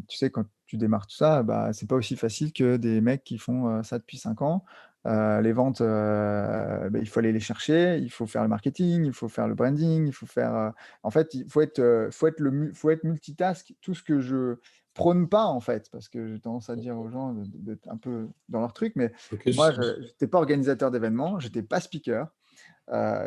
tu sais, quand tu démarres tout ça, bah, c'est pas aussi facile que des mecs qui font, ça depuis 5 ans. Les ventes, bah, il faut aller les chercher, il faut faire le marketing, il faut faire le branding, il faut faire, en fait, il faut être multitask, tout ce que je prône pas, en fait, parce que j'ai tendance à dire aux gens d'être un peu dans leur truc, mais moi, Focus. je j'étais pas organisateur d'événements, j'étais pas speaker.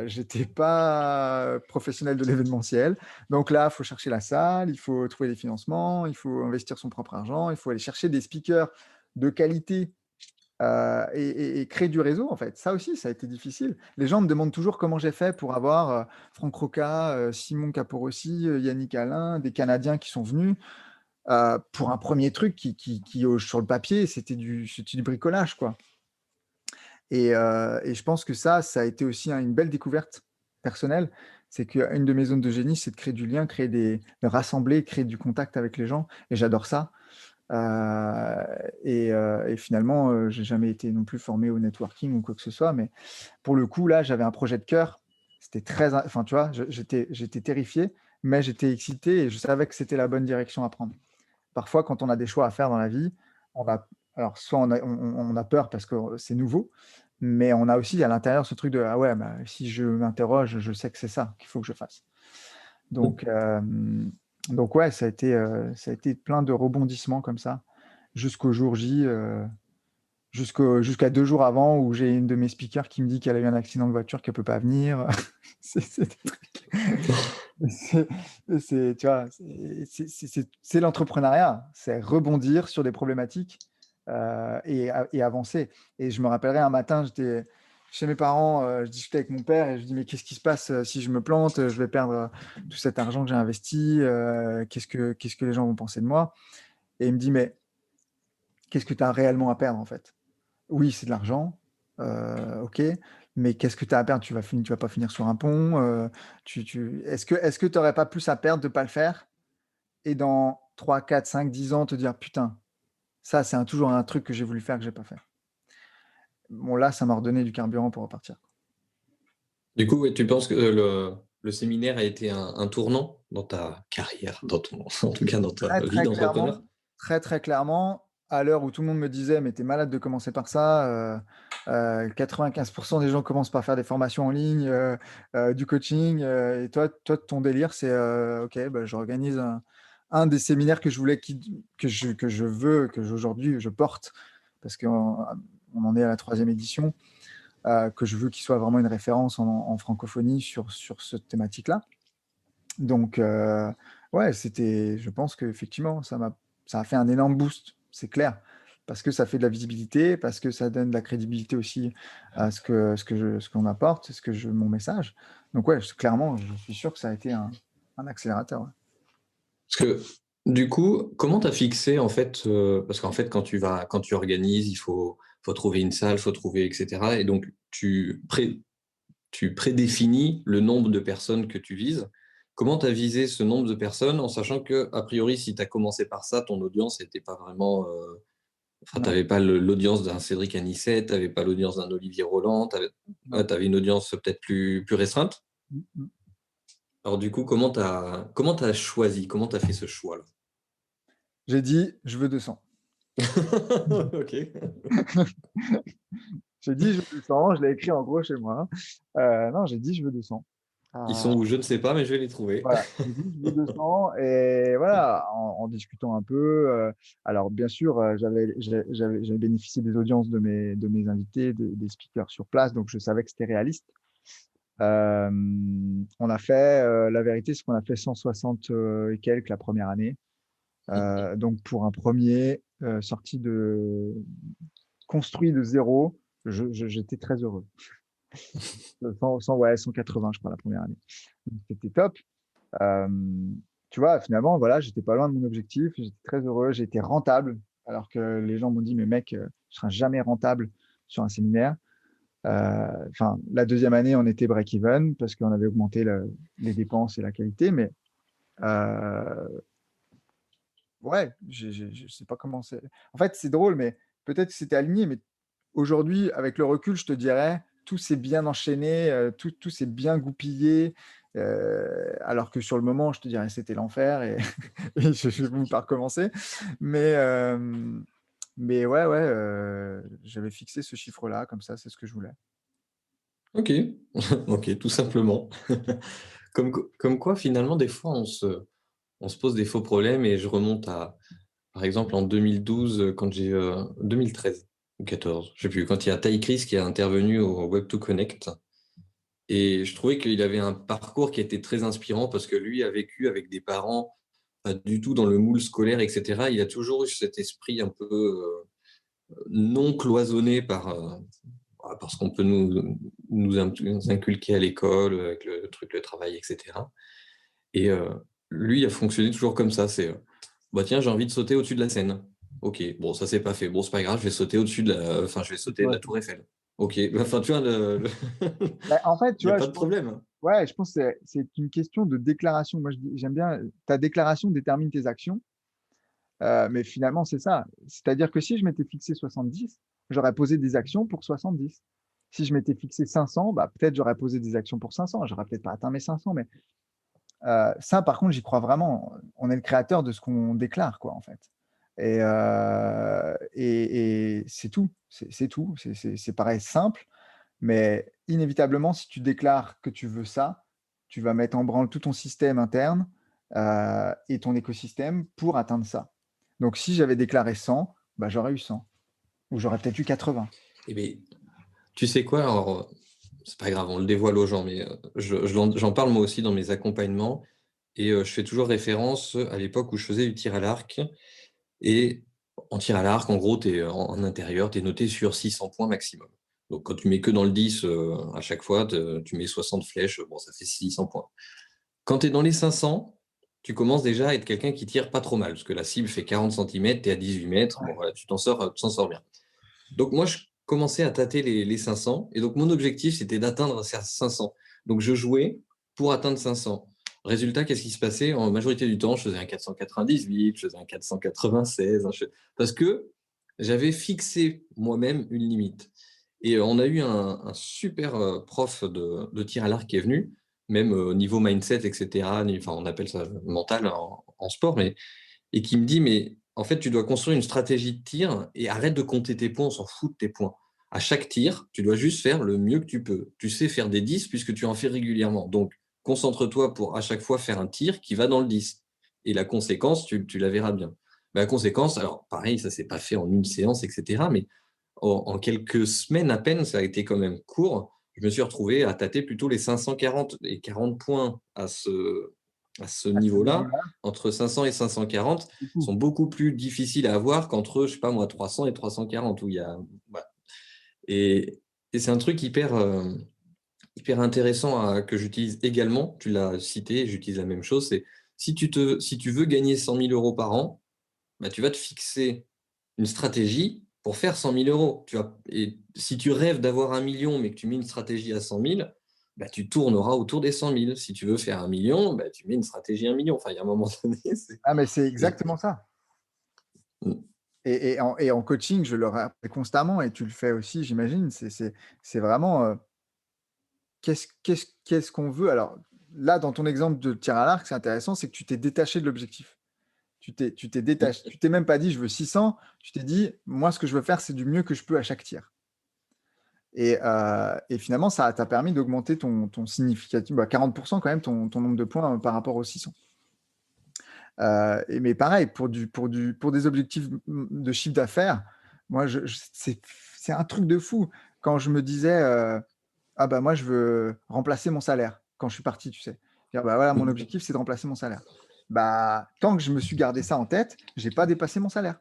J'étais pas professionnel de l'événementiel. Donc là, il faut chercher la salle, il faut trouver des financements, il faut investir son propre argent, il faut aller chercher des speakers de qualité, et créer du réseau, en fait. Ça aussi, ça a été difficile. Les gens me demandent toujours comment j'ai fait pour avoir, Franck Roca, Simon Caporossi, Yannick Alain, des Canadiens qui sont venus, pour un premier truc qui, sur le papier, c'était du bricolage, quoi. Et je pense que ça a été aussi une belle découverte personnelle. C'est qu'une de mes zones de génie, c'est de créer du lien, de rassembler, créer du contact avec les gens et j'adore ça. Et finalement, j'ai jamais été non plus formé au networking ou quoi que ce soit, mais pour le coup, là, j'avais un projet de cœur. C'était enfin, tu vois, j'étais terrifié, mais j'étais excité et je savais que c'était la bonne direction à prendre. Parfois, quand on a des choix à faire dans la vie, on a alors soit on a peur parce que c'est nouveau, mais on a aussi à l'intérieur ce truc de: «Ah ouais, bah, si je m'interroge, je sais que c'est ça qu'il faut que je fasse». Donc ouais, ça a été plein de rebondissements comme ça, jusqu'au jour J, jusqu'à 2 jours avant où j'ai une de mes speakers qui me dit qu'elle a eu un accident de voiture, qu'elle peut pas venir. C'est des trucs c'est tu vois? C'est l'entrepreneuriat, c'est rebondir sur des problématiques, et avancer. Et je me rappellerai un matin, j'étais chez mes parents, je discutais avec mon père et je lui dis: «Mais qu'est-ce qui se passe, si je me plante? Je vais perdre, tout cet argent que j'ai investi, qu'est-ce que les gens vont penser de moi?» Et il me dit: «Mais qu'est-ce que tu as réellement à perdre, en fait? Oui, c'est de l'argent, OK, mais qu'est-ce que tu as à perdre? Tu vas pas finir sur un pont, est-ce que tu aurais pas plus à perdre de pas le faire et dans 3, 4, 5, 10 ans te dire: "Putain, ça c'est toujours un truc que j'ai voulu faire que j'ai pas fait"». Bon là, ça m'a redonné du carburant pour repartir. Du coup, ouais, tu penses que le séminaire a été un tournant dans ta carrière, en tout cas dans ta Très, vie très d'entrepreneur? clairement, très, très clairement, à l'heure où tout le monde me disait: «Mais tu es malade de commencer par ça, 95 des gens commencent par faire des formations en ligne, du coaching, et toi ton délire c'est, OK, bah, j'organise un des séminaires que je voulais que je veux, aujourd'hui je porte parce qu'on en est à la 3e édition, que je veux qu'il soit vraiment une référence en francophonie sur cette thématique-là. Donc ouais, je pense qu'effectivement, ça a fait un énorme boost, c'est clair. Parce que ça fait de la visibilité, parce que ça donne de la crédibilité aussi à ce qu'on apporte, mon message. Donc ouais, clairement, je suis sûr que ça a été un accélérateur, ouais. Parce que, du coup, comment tu as fixé, en fait, parce qu'en fait, quand tu organises, faut trouver une salle, faut trouver et cetera et donc tu prédéfinis le nombre de personnes que tu vises. Comment tu as visé ce nombre de personnes en sachant que a priori, si tu as commencé par ça, ton audience était pas vraiment, enfin, tu Non, avais pas l'audience d'un Cédric Anissette, tu avais pas l'audience d'un Olivier Roland, non. tu avais une audience peut-être plus restreinte? Mmh mh. Alors du coup, comment tu as choisi? Comment tu as fait ce choix-là? J'ai dit: «Je veux 200». OK. J'ai dit: «Je veux 200», je l'ai écrit en gros chez moi. Non, j'ai dit: «Je veux 200». Ils sont où? Je ne sais pas, mais je vais les trouver. Voilà, j'ai dit: «Je veux 200» et voilà, en discutant un peu, alors bien sûr, j'avais bénéficié des audiences de mes invités, des speakers sur place, donc je savais que c'était réaliste. On a fait, la vérité, c'est qu'on a fait 160, et quelques la première année. Donc pour un premier er sorti de construit de zéro, j'étais très heureux. 100, ouais, 180 je crois la première année. Donc c'était top. Hem, Tu vois, finalement, voilà, j'étais pas loin de mon objectif, j'étais très heureux, j'ai été rentable, alors que les gens m'ont dit: «Mais mec, tu seras jamais rentable sur un séminaire». Enfin, la deuxième année, on était break even parce qu'on avait augmenté les dépenses et la qualité, mais heu, ouais, je sais pas comment c'est en fait, c'est drôle, mais peut-être que c'était aligné, mais aujourd'hui, avec le recul, je te dirais, tout s'est bien enchaîné, tout s'est bien goupillé, alors que sur le moment, je te dirais: «C'était l'enfer» et et je vais même pas recommencer. Mais mais ouais, ouais, j'avais fixé ce chiffre-là comme ça, c'est ce que je voulais. OK. OK, tout simplement. Comme quoi finalement des fois on se pose des faux problèmes et je remonte à par exemple en 2012, quand 2013 ou 14, je sais plus, quand il y a Ty Chris qui est intervenu au Web2Connect et je trouvais qu'il avait un parcours qui était très inspirant parce que lui a vécu avec des parents pas du tout dans le moule scolaire et cetera. Il a toujours eu cet esprit un peu, non cloisonné par ce qu'on peut nous inculquer à l'école, avec le truc, le travail et cetera et lui a fonctionné toujours comme ça, c'est, «Bah, tiens, j'ai envie de sauter au-dessus de la Seine». OK, bon ça c'est pas fait. Bon c'est pas grave, je vais sauter au-dessus de la enfin je vais sauter de la tour Eiffel. OK, enfin tu vois le Bah, en fait, il tu y a vois, pas je de pense problème. ouais, je pense que c'est une question de déclaration. Moi, j'aime bien, ta déclaration détermine tes actions. Mais finalement, c'est ça. C'est-à-dire que si je m'étais fixé 70, j'aurais posé des actions pour 70. Si je m'étais fixé 500, bah, peut-être j'aurais posé des actions pour 500. J'aurais peut-être pas atteint mes 500, mais ça, par contre, j'y crois vraiment. On est le créateur de ce qu'on déclare, quoi, en fait. Et c'est tout. C'est tout. C'est pareil, simple, mais inévitablement, si tu déclares que tu veux ça, tu vas mettre en branle tout ton système interne, et ton écosystème pour atteindre ça. Donc si j'avais déclaré 100, bah, j'aurais eu 100 ou j'aurais peut-être eu 80. Eh beh, tu sais quoi? Alors, c'est pas grave, on le dévoile aux gens, mais j'en parle moi aussi dans mes accompagnements et je fais toujours référence, à l'époque où je faisais du tir à l'arc et en tir à l'arc, en gros, tu es en intérieur, tu es noté sur 600 points maximum. Donc quand tu mets que dans le 10, à chaque fois, tu mets 60 flèches, bon, ça fait 600 points. Quand tu es dans les 500, tu commences déjà à être quelqu'un qui tire pas trop mal, parce que la cible fait 40 centimètres, tu es à 18 mètres, bon voilà, tu t'en sors bien. Donc moi, je commençais à tâter les 500 et donc mon objectif, c'était d'atteindre ces 500. Donc je jouais pour atteindre 500. Résultat, qu'est-ce qui se passait? En majorité du temps, je faisais un 498, je faisais un 496, parce que j'avais fixé moi-même une limite. Et on a eu un super prof de tir à l'arc qui est venu, même au niveau mindset, etc. Enfin, on appelle ça mental en sport, mais et qui me dit, mais En fait, tu dois construire une stratégie de tir et arrête de compter tes points, on s'en fout de tes points. À chaque tir, tu dois juste faire le mieux que tu peux. Tu sais faire des 10 puisque tu en fais régulièrement. Donc, concentre-toi pour à chaque fois faire un tir qui va dans le 10. Et la conséquence, tu la verras bien. La conséquence, alors pareil, ça s'est pas fait en une séance, etc. Mais en quelques semaines à peine, ça a été quand même court. Je me suis retrouvé à tâter plutôt les 540 et 40 points à ce À ce niveau-là. niveau-là, Entre 500 et 540 du coup. sont beaucoup plus difficiles à avoir qu'entre, je sais pas moi, 300 et 340, où il y a. Voilà. Et, et c'est un truc hyper intéressant que j'utilise également. Tu l'as cité, j'utilise la même chose. C'est si tu veux gagner 100 000 euros par an, bah, tu vas te fixer une stratégie pour faire 100 000 euros. Et si tu rêves d'avoir 1 million, mais que tu mets une stratégie à 100 000, bah, tu tourneras autour des 100 000. Si tu veux faire 1 million, bah, tu mets une stratégie 1 million. Enfin, il y a un moment donné, Ah, mais c'est c'est- exactement ça. Et en coaching, je le rappelle constamment et tu le fais aussi, j'imagine. C'est vraiment, qu'est-ce qu'on veut? Alors là, dans ton exemple de tir à l'arc, c'est intéressant, c'est que tu t'es détaché de l'objectif. Tu t'es détaché. Tu t'es même pas dit: «Je veux 600», tu t'es dit: «Moi, ce que je veux faire, c'est du mieux que je peux à chaque tir». Et finalement, ça t'a permis d'augmenter ton significatif, 40 quand même, ton nombre de points, par rapport aux 600. Mais pareil, pour des objectifs de chiffre d'affaires, moi, c'est un truc de fou. Quand je me disais, «Ah bah, moi, je veux remplacer mon salaire», quand je suis parti, tu sais? Dire: «Bah, voilà, mon objectif, c'est de remplacer mon salaire». Bah, tant que je me suis gardé ça en tête, j'ai pas dépassé mon salaire,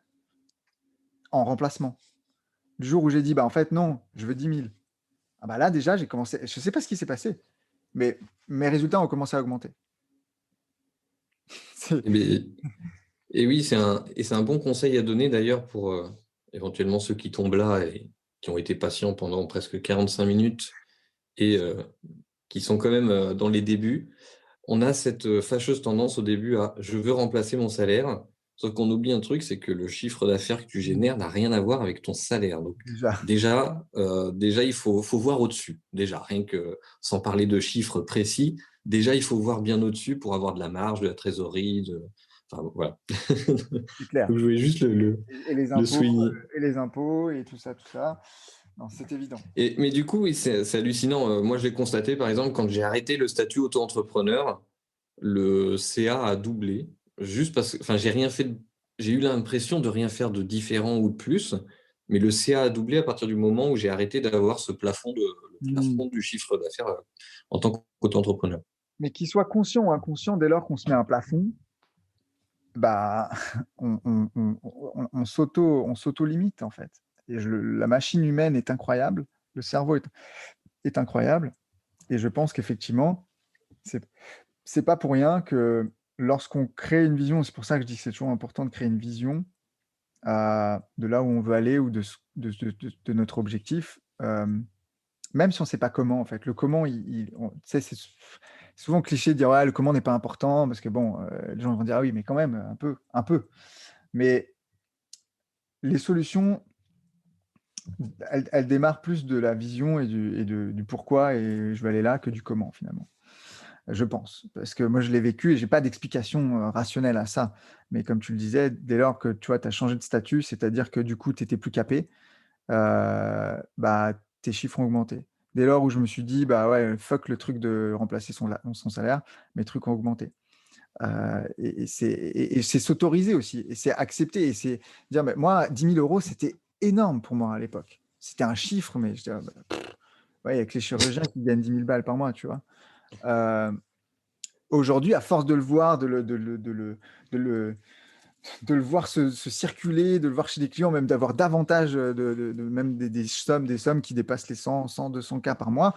en remplacement. Le jour où j'ai dit: «Bah, en fait, non, je veux 10 000», ah bah, là, déjà, j'ai commencé, je sais pas ce qui s'est passé, mais mes résultats ont commencé à augmenter. C'est Et oui, c'est un bon conseil à donner d'ailleurs pour éventuellement ceux qui tombent là et qui ont été patients pendant presque 45 minutes et qui sont quand même dans les débuts. On a cette fâcheuse tendance au début à je veux remplacer mon salaire, sauf qu'on oublie un truc, c'est que le chiffre d'affaires que tu mmh, génères n'a rien à voir avec ton salaire. Donc déjà, déjà il faut voir au-dessus. Déjà, rien que sans parler de chiffres précis, déjà il faut voir bien au-dessus pour avoir de la marge, de la trésorerie, enfin voilà. c'est clair. Donc je voulais juste Et les le impôts, souligner. et tout ça, tout ça. Non, c'est évident. Mais du coup, oui, c'est hallucinant. Moi, je l'ai constaté, par exemple, quand j'ai arrêté le statut auto-entrepreneur, le CA a doublé, juste parce que, enfin, j'ai eu l'impression de rien faire de différent ou de plus, mais le CA a doublé à partir du moment où j'ai arrêté d'avoir le Mmh. plafond du chiffre d'affaires en tant qu'auto-entrepreneur. Mais qu'il soit conscient ou inconscient, dès lors qu'on se met un plafond, bah, on s'auto-limite, en fait. Et la machine humaine est incroyable, le cerveau est incroyable, et je pense qu'effectivement, c'est c'est pas pour rien que lorsqu'on crée une vision, c'est pour ça que je dis que c'est toujours important de créer une vision, de là où on veut aller, ou de notre objectif, même si on ne sait pas comment, en fait. Le comment, tu sais, c'est souvent cliché de dire: «Ouais, le comment n'est pas important», parce que bon, les gens vont dire: «Ah oui, mais quand même, un peu, un peu». Mais les solutions, elles démarrent plus de la vision et du pourquoi, et je vais aller là, que du comment, finalement. Je pense. Parce que moi, je l'ai vécu et j'ai pas d'explication, rationnelle à ça. Mais comme tu le disais, dès lors que, tu vois, tu as changé de statut, c'est-à-dire que du coup, tu étais plus capé, bah, tes chiffres ont augmenté. Dès lors où je me suis dit: «Bah, ouais, fuck le truc de remplacer son salaire», mes trucs ont augmenté. Et c'est s'autoriser aussi, et c'est accepter, et c'est dire: «Mais moi, 10 000 euros, c'était énorme pour moi à l'époque». C'était un chiffre, mais j'étais: «Ah bah, ouais, il y a que les chirurgiens qui gagnent 10 000 balles par mois», tu vois? Heu, Aujourd'hui, à force de le voir, de le de le voir se circuler, de le voir chez les clients, même d'avoir davantage, même des sommes qui dépassent les 100-200 K par mois,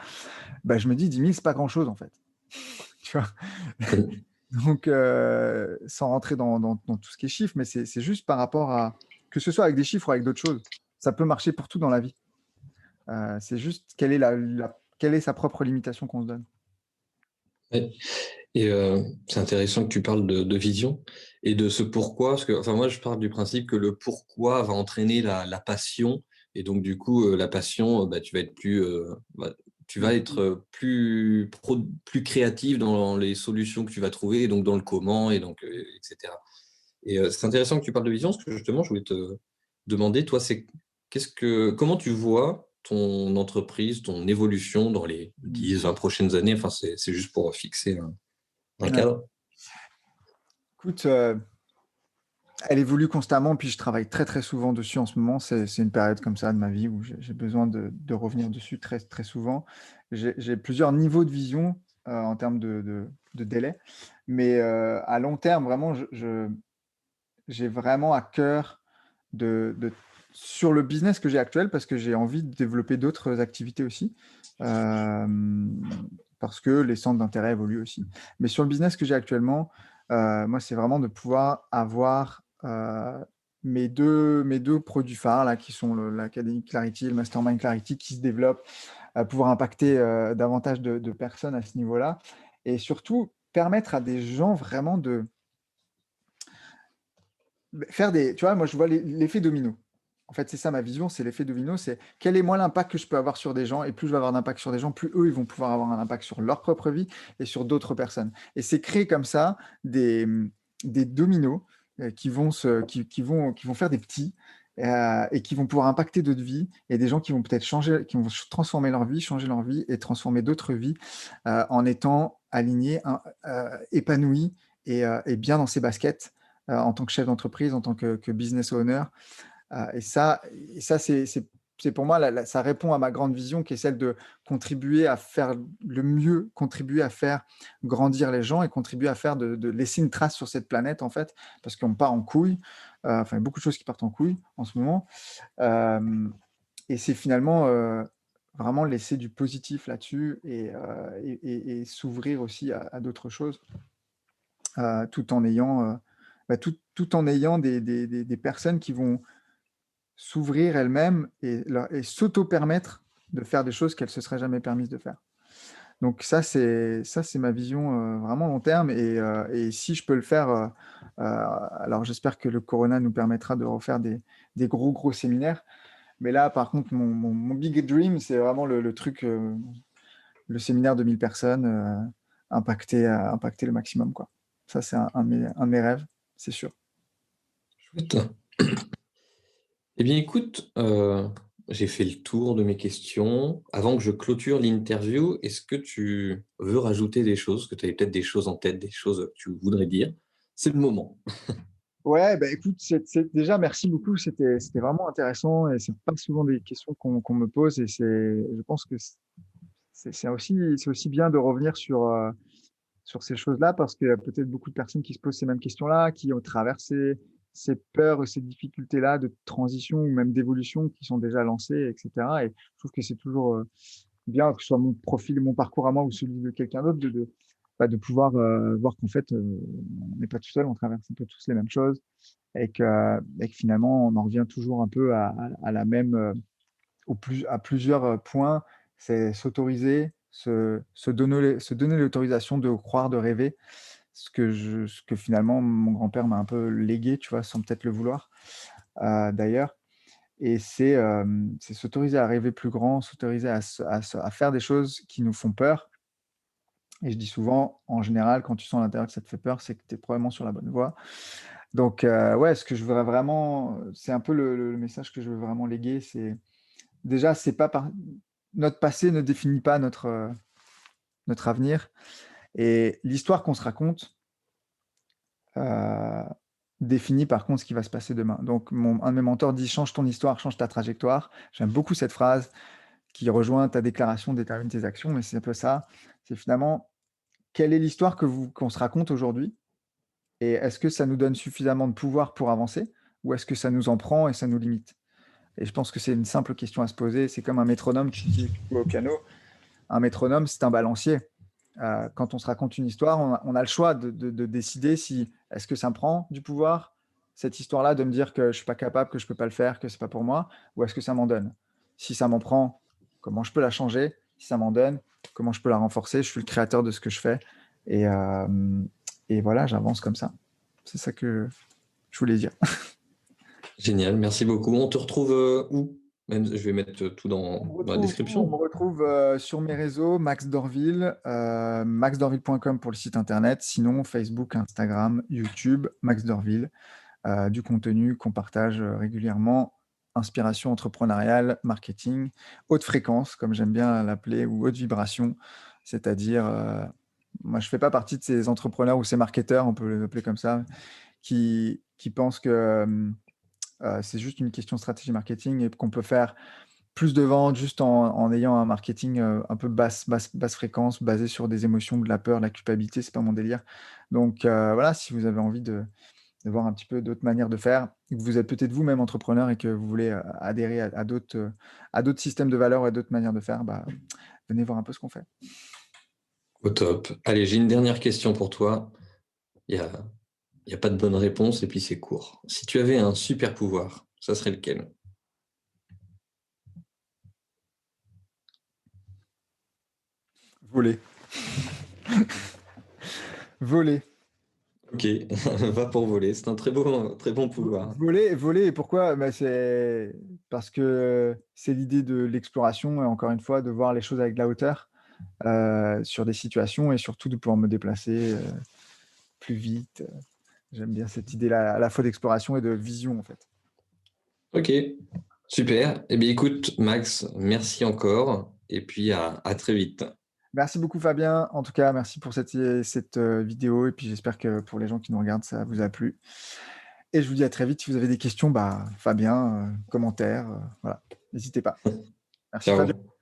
bah, je me dis: 10 000, c'est pas grand-chose, en fait. Tu vois? Donc sans rentrer dans tout ce qui est chiffres, mais c'est juste par rapport à, que ce soit avec des chiffres ou avec d'autres choses, ça peut marcher pour tout dans la vie. C'est juste quelle est sa propre limitation qu'on se donne. Ouais. Et c'est intéressant que tu parles de vision et de ce pourquoi, parce que enfin moi je pars du principe que le pourquoi va entraîner la passion et donc du coup, la passion, bah, tu vas être, plus créatif dans les solutions que tu vas trouver et donc dans le comment et donc et cetera. Et c'est intéressant que tu parles de vision, parce que justement, je voulais te demander, toi, comment tu vois ton entreprise, ton évolution dans les Mmh. 10, 20 prochaines années? Enfin, c'est juste pour fixer un Ouais. cadre. Écoute, elle évolue constamment, puis je travaille très, très souvent dessus en ce moment. C'est une période comme ça de ma vie où j'ai besoin de revenir dessus très, très souvent. J'ai plusieurs niveaux de vision, en termes de délai, mais à long terme, vraiment, j'ai vraiment à cœur de sur le business que j'ai actuel, parce que j'ai envie de développer d'autres activités aussi, hem, parce que les centres d'intérêt évoluent aussi. Mais sur le business que j'ai actuellement, moi, c'est vraiment de pouvoir avoir, mes deux produits phares là, qui sont l'Académie Clarity et le Mastermind Clarity qui se développent, pouvoir impacter, davantage de personnes à ce niveau-là et surtout permettre à des gens vraiment de faire des, tu vois, moi je vois l'effet domino. En fait, c'est ça ma vision, c'est l'effet domino, c'est quel est moi l'impact que je peux avoir sur des gens et plus je vais avoir d'impact sur des gens, plus eux, ils vont pouvoir avoir un impact sur leur propre vie et sur d'autres personnes. Et c'est créer comme ça des dominos, qui vont faire des petits, et qui vont pouvoir impacter d'autres vies et des gens qui vont peut-être changer, qui vont transformer leur vie, changer leur vie et transformer d'autres vies, en étant alignés, épanouis et bien dans ses baskets, en tant que chef d'entreprise, en tant que business owner. Et ça, c'est pour moi, ça répond à ma grande vision qui est celle de contribuer à faire le mieux, contribuer à faire grandir les gens et contribuer à faire de laisser une trace sur cette planète, en fait, parce qu'on part en couille. Enfin, il y a beaucoup de choses qui partent en couille en ce moment. Euh, et c'est finalement vraiment laisser du positif là-dessus et s'ouvrir aussi à d'autres choses, tout en ayant, tout en ayant des personnes qui vont s'ouvrir elles-mêmes et s'auto-permettre de faire des choses qu'elles ne se seraient jamais permises de faire. Donc ça c'est ma vision, vraiment long terme et si je peux le faire, alors j'espère que le corona nous permettra de refaire des gros séminaires. Mais là, par contre, mon big dream, c'est vraiment le truc, le séminaire de 1000 personnes, impacter le maximum, quoi. Ça, c'est un de mes rêves, c'est sûr. Chouette. Eh bien, écoute, j'ai fait le tour de mes questions. Avant que je clôture l'interview, est-ce que tu veux rajouter des choses, que tu avais peut-être des choses en tête, des choses que tu voudrais dire? C'est le moment. Ouais, bah, écoute, déjà, merci beaucoup. C'était vraiment intéressant et c'est pas souvent des questions qu'on me pose et je pense que c'est aussi bien de revenir sur ces choses-là parce qu'il y a peut-être beaucoup de personnes qui se posent ces mêmes questions-là, qui ont traversé ces peurs, ces difficultés-là de transition ou même d'évolution qui sont déjà lancées, etc. Et je trouve que c'est toujours bien, que ce soit mon profil, mon parcours à moi ou celui de quelqu'un d'autre, de pouvoir voir qu'en fait, on n'est pas tout seul, on traverse un peu tous les mêmes choses et que finalement, on en revient toujours un peu à la même, à plusieurs points, c'est s'autoriser, se donner l'autorisation de croire, de rêver, ce que finalement mon grand-père m'a un peu légué, tu vois, sans peut-être le vouloir, d'ailleurs. Et c'est s'autoriser à rêver plus grand, s'autoriser à faire des choses qui nous font peur. Et je dis souvent, en général, quand tu sens à l'intérieur que ça te fait peur, c'est que tu es probablement sur la bonne voie. Donc, ouais, ce que je voudrais vraiment, c'est un peu le message que je veux vraiment léguer, c'est déjà, c'est pas notre passé ne définit pas notre avenir. Et l'histoire qu'on se raconte euh, définit par contre ce qui va se passer demain. Donc, un de mes mentors dit change ton histoire, change ta trajectoire. J'aime beaucoup cette phrase qui rejoint ta déclaration, détermine tes actions, mais c'est un peu ça. C'est finalement quelle est l'histoire qu'on se raconte aujourd'hui et est-ce que ça nous donne suffisamment de pouvoir pour avancer ou est-ce que ça nous en prend et ça nous limite? Et je pense que c'est une simple question à se poser. C'est comme un métronome, tu joues au piano. Un métronome, c'est un balancier. Quand on se raconte une histoire, on a le choix de décider si est-ce que ça me prend du pouvoir, cette histoire-là, de me dire que je suis pas capable, que je peux pas le faire, que c'est pas pour moi, ou est-ce que ça m'en donne. Si ça m'en prend, comment je peux la changer? Si ça m'en donne, comment je peux la renforcer? Je suis le créateur de ce que je fais. Et, euh, et voilà, j'avance comme ça. C'est ça que je voulais dire. Génial, merci beaucoup. On te retrouve où Même, je vais mettre tout dans la On me description. retrouve sur mes réseaux, Max Dorville, maxdorville.com pour le site internet, sinon Facebook, Instagram, YouTube, Max Dorville, du contenu qu'on partage régulièrement, inspiration entrepreneuriale, marketing, haute fréquence, comme j'aime bien l'appeler, ou haute vibration, c'est-à-dire, moi je ne fais pas partie de ces entrepreneurs ou ces marketeurs, on peut les appeler comme ça, qui pensent que c'est juste une question de stratégie marketing et qu'on peut faire plus de ventes juste en ayant un marketing un peu basse fréquence, basé sur des émotions, de la peur, de la culpabilité, c'est pas mon délire. Donc voilà, si vous avez envie de voir un petit peu d'autres manières de faire, que vous êtes peut-être vous-même entrepreneur et que vous voulez adhérer à d'autres systèmes de valeurs ou à d'autres manières de faire, bah, venez voir un peu ce qu'on fait. Au top. Allez, j'ai une dernière question pour toi. Il n'y a, il y a pas de bonne réponse et puis c'est court. Si tu avais un super pouvoir, ça serait lequel? Voler. Voler. Ok, va pour voler. C'est un très bon pouvoir. Voler, et pourquoi? Bah, c'est parce que c'est l'idée de l'exploration et encore une fois, de voir les choses avec de la hauteur, sur des situations et surtout de pouvoir me déplacer, plus vite. J'aime bien cette idée-là, à la fois d'exploration et de vision, en fait. Ok, super. Eh bien, écoute, Max, merci encore et puis à très vite. Merci beaucoup Fabien. En tout cas, merci pour cette vidéo et puis j'espère que pour les gens qui nous regardent, ça vous a plu et je vous dis à très vite. Si vous avez des questions, bah, Fabien, commentaires, voilà, n'hésitez pas. Merci Fabien. Ciao.